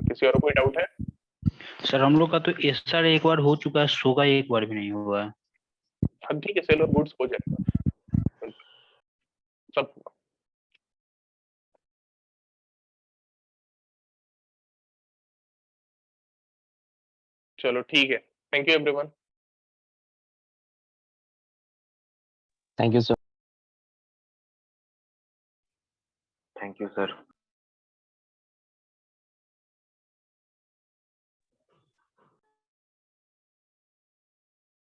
किसी और को कोई डाउट है? सर हम लोग का तो एसआर एक बार हो चुका है, सोगा एक बार भी नहीं हुआ है। हाँ ठीक है, सेल और गुड्स हो जाएगा सब। चलो ठीक है, thank you everyone. Thank you sir. Thank you sir.